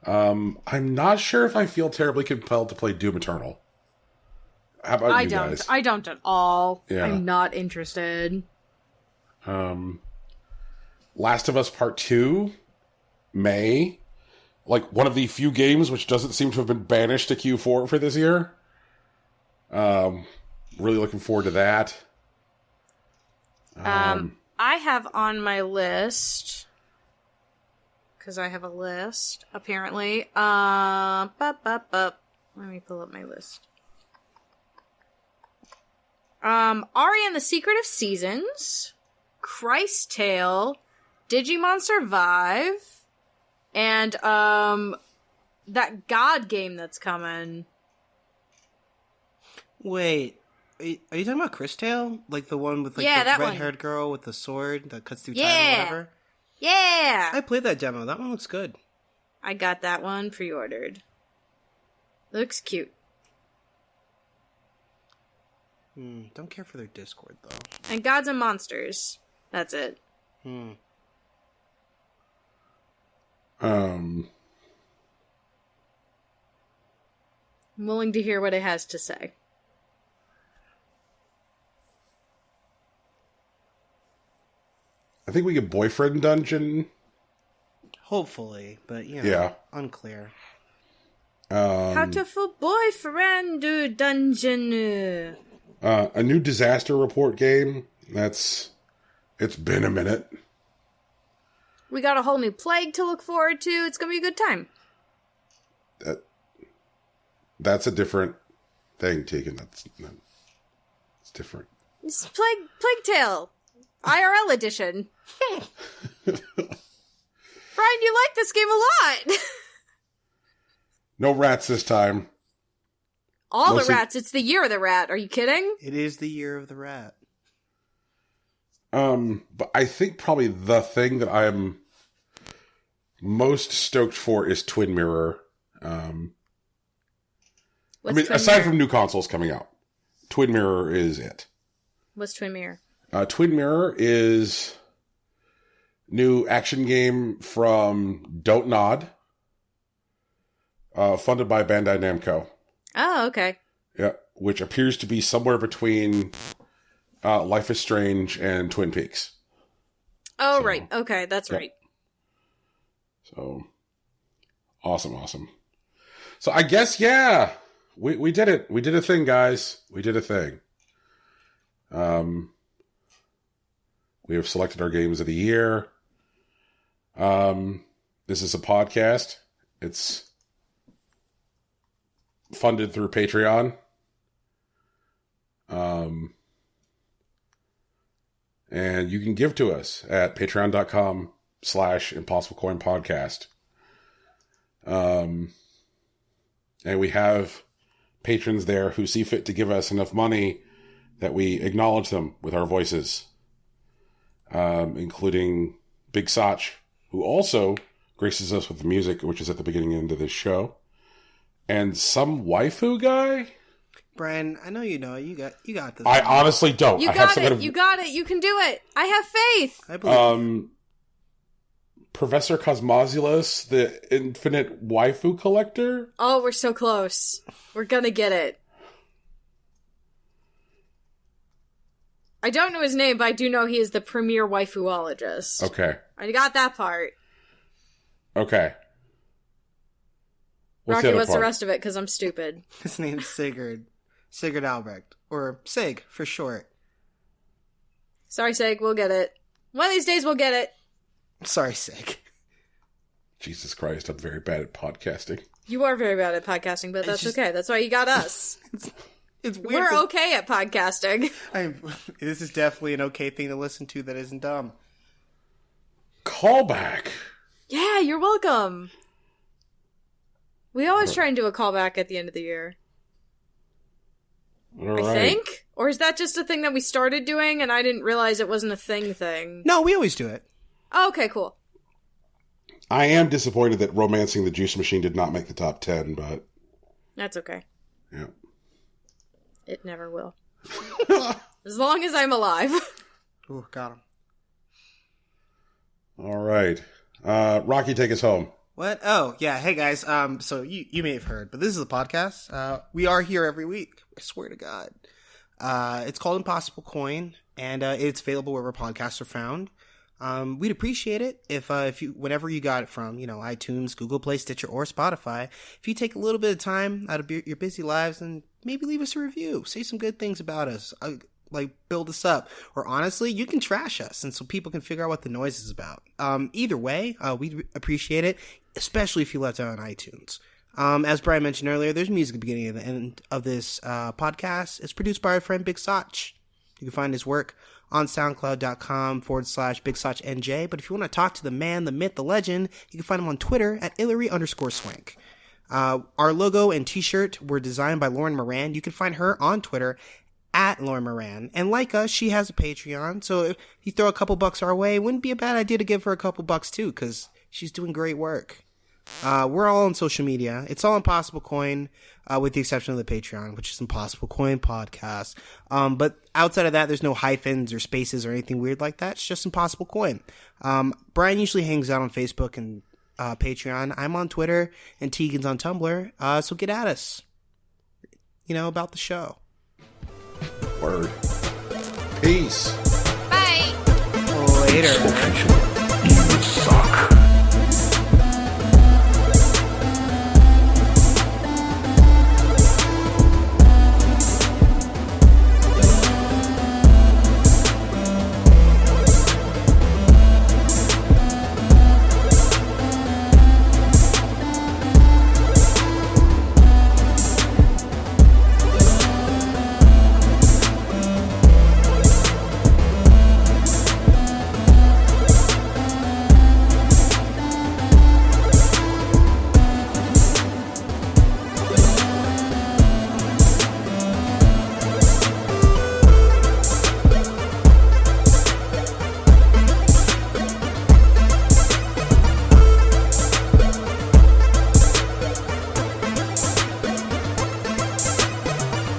Speaker 1: I'm not sure if I feel terribly compelled to play Doom Eternal. How about you guys?
Speaker 2: I don't at all.
Speaker 1: Yeah.
Speaker 2: I'm not interested.
Speaker 1: Last of Us Part 2, May. Like, one of the few games which doesn't seem to have been banished to Q4 for this year. Really looking forward to that.
Speaker 2: I have on my list... because I have a list, apparently. Let me pull up my list. Ari and the Secret of Seasons, Christ Tale, Digimon Survive, and that God game that's coming.
Speaker 3: Wait, are you talking about Chris Tale? Like the one with like
Speaker 2: Yeah,
Speaker 3: the
Speaker 2: that
Speaker 3: red-haired girl with the sword that cuts through time or
Speaker 2: Yeah.
Speaker 3: whatever?
Speaker 2: Yeah!
Speaker 3: I played that demo. That one looks good.
Speaker 2: I got that one pre-ordered. Looks cute.
Speaker 3: Don't care for their Discord, though.
Speaker 2: And Gods and Monsters. That's it.
Speaker 1: Um,
Speaker 2: I'm willing to hear what it has to say.
Speaker 1: I think we get Boyfriend Dungeon.
Speaker 3: Hopefully, but, you know,
Speaker 1: Yeah.
Speaker 3: unclear.
Speaker 2: How to full boyfriend dungeon.
Speaker 1: A new Disaster Report game. It's been a minute.
Speaker 2: We got a whole new plague to look forward to. It's gonna be a good time.
Speaker 1: That's a different thing, Tegan. It's different.
Speaker 2: It's Plague Tale. IRL edition. Brian, you like this game a lot.
Speaker 1: No rats this time.
Speaker 2: All
Speaker 1: Mostly-
Speaker 2: the rats. It's the year of the rat. Are you kidding?
Speaker 3: It is the year of the rat.
Speaker 1: But I think probably the thing that I'm most stoked for is Twin Mirror.
Speaker 2: What's Twin
Speaker 1: aside
Speaker 2: Mirror?
Speaker 1: from new consoles coming out, Twin Mirror is it.
Speaker 2: What's Twin Mirror?
Speaker 1: Twin Mirror is new action game from Don't Nod, funded by Bandai Namco.
Speaker 2: Oh, okay.
Speaker 1: Yeah, which appears to be somewhere between Life is Strange and Twin Peaks.
Speaker 2: Oh,
Speaker 1: So,
Speaker 2: right. Okay, that's
Speaker 1: yeah.
Speaker 2: right.
Speaker 1: So, awesome. So I guess, yeah, We did it. We did a thing, guys. We did a thing. We have selected our games of the year. This is a podcast. It's funded through Patreon. And you can give to us at patreon.com/impossiblecoinpodcast. And we have patrons there who see fit to give us enough money that we acknowledge them with our voices. Including Big Sach, who also graces us with the music, which is at the beginning and end of this show. And some waifu guy?
Speaker 3: Brian, I know you know. You got this.
Speaker 1: I honestly don't.
Speaker 2: You got it. You got it. You can do it. I have faith.
Speaker 3: I believe
Speaker 1: Professor Cosmozulus, the infinite waifu collector?
Speaker 2: Oh, we're so close. We're gonna get it. I don't know his name, but I do know he is the premier waifuologist.
Speaker 1: Okay.
Speaker 2: I got that part.
Speaker 1: Okay.
Speaker 2: Rocky, what's the rest of it? Because I'm stupid.
Speaker 3: His name's Sigurd. Sigurd Albrecht. Or Sig, for short.
Speaker 2: Sorry, Sig, we'll get it. One of these days we'll get it.
Speaker 3: Sorry, Sig.
Speaker 1: Jesus Christ, I'm very bad at podcasting.
Speaker 2: You are very bad at podcasting, but that's okay. That's why you got us.
Speaker 3: It's weird.
Speaker 2: We're okay at podcasting.
Speaker 3: This is definitely an okay thing to listen to that isn't dumb.
Speaker 1: Callback.
Speaker 2: Yeah, you're welcome. We always try and do a callback at the end of the year.
Speaker 1: All right.
Speaker 2: I think? Or is that just a thing that we started doing and I didn't realize it wasn't a thing?
Speaker 3: No, we always do it.
Speaker 2: Oh, okay, cool.
Speaker 1: I am disappointed that Romancing the Juice Machine did not make the top 10, but...
Speaker 2: That's okay.
Speaker 1: Yeah.
Speaker 2: It never will. As long as I'm alive.
Speaker 3: Ooh, got him.
Speaker 1: All right. Rocky, take us home.
Speaker 3: What? Oh, yeah. Hey, guys. So you may have heard, but this is a podcast. We are here every week. I swear to God. It's called Impossible Coin, and it's available wherever podcasts are found. We'd appreciate it if you, whenever you got it from, iTunes, Google Play, Stitcher, or Spotify, if you take a little bit of time out of your busy lives and maybe leave us a review, say some good things about us, build us up, or honestly, you can trash us, and so people can figure out what the noise is about. Either way, we'd appreciate it, especially if you left it on iTunes. As Brian mentioned earlier, there's music at the beginning and the end of this podcast. It's produced by our friend Big Sach. You can find his work on soundcloud.com/Big Sach NJ. But if you want to talk to the man, the myth, the legend, you can find him on Twitter at Hillary_Swank. Our logo and t-shirt were designed by Lauren Moran. You can find her on Twitter at Lauren Moran. And like us, she has a Patreon. So if you throw a couple bucks our way, it wouldn't be a bad idea to give her a couple bucks too, because she's doing great work. We're all on social media. It's all Impossible Coin, with the exception of the Patreon, which is Impossible Coin Podcast. But outside of that, there's no hyphens or spaces or anything weird like that. It's just Impossible Coin. Brian usually hangs out on Facebook and Patreon. I'm on Twitter, and Tegan's on Tumblr. So get at us, about the show.
Speaker 1: Word. Peace.
Speaker 2: Bye.
Speaker 3: Later.
Speaker 1: You suck.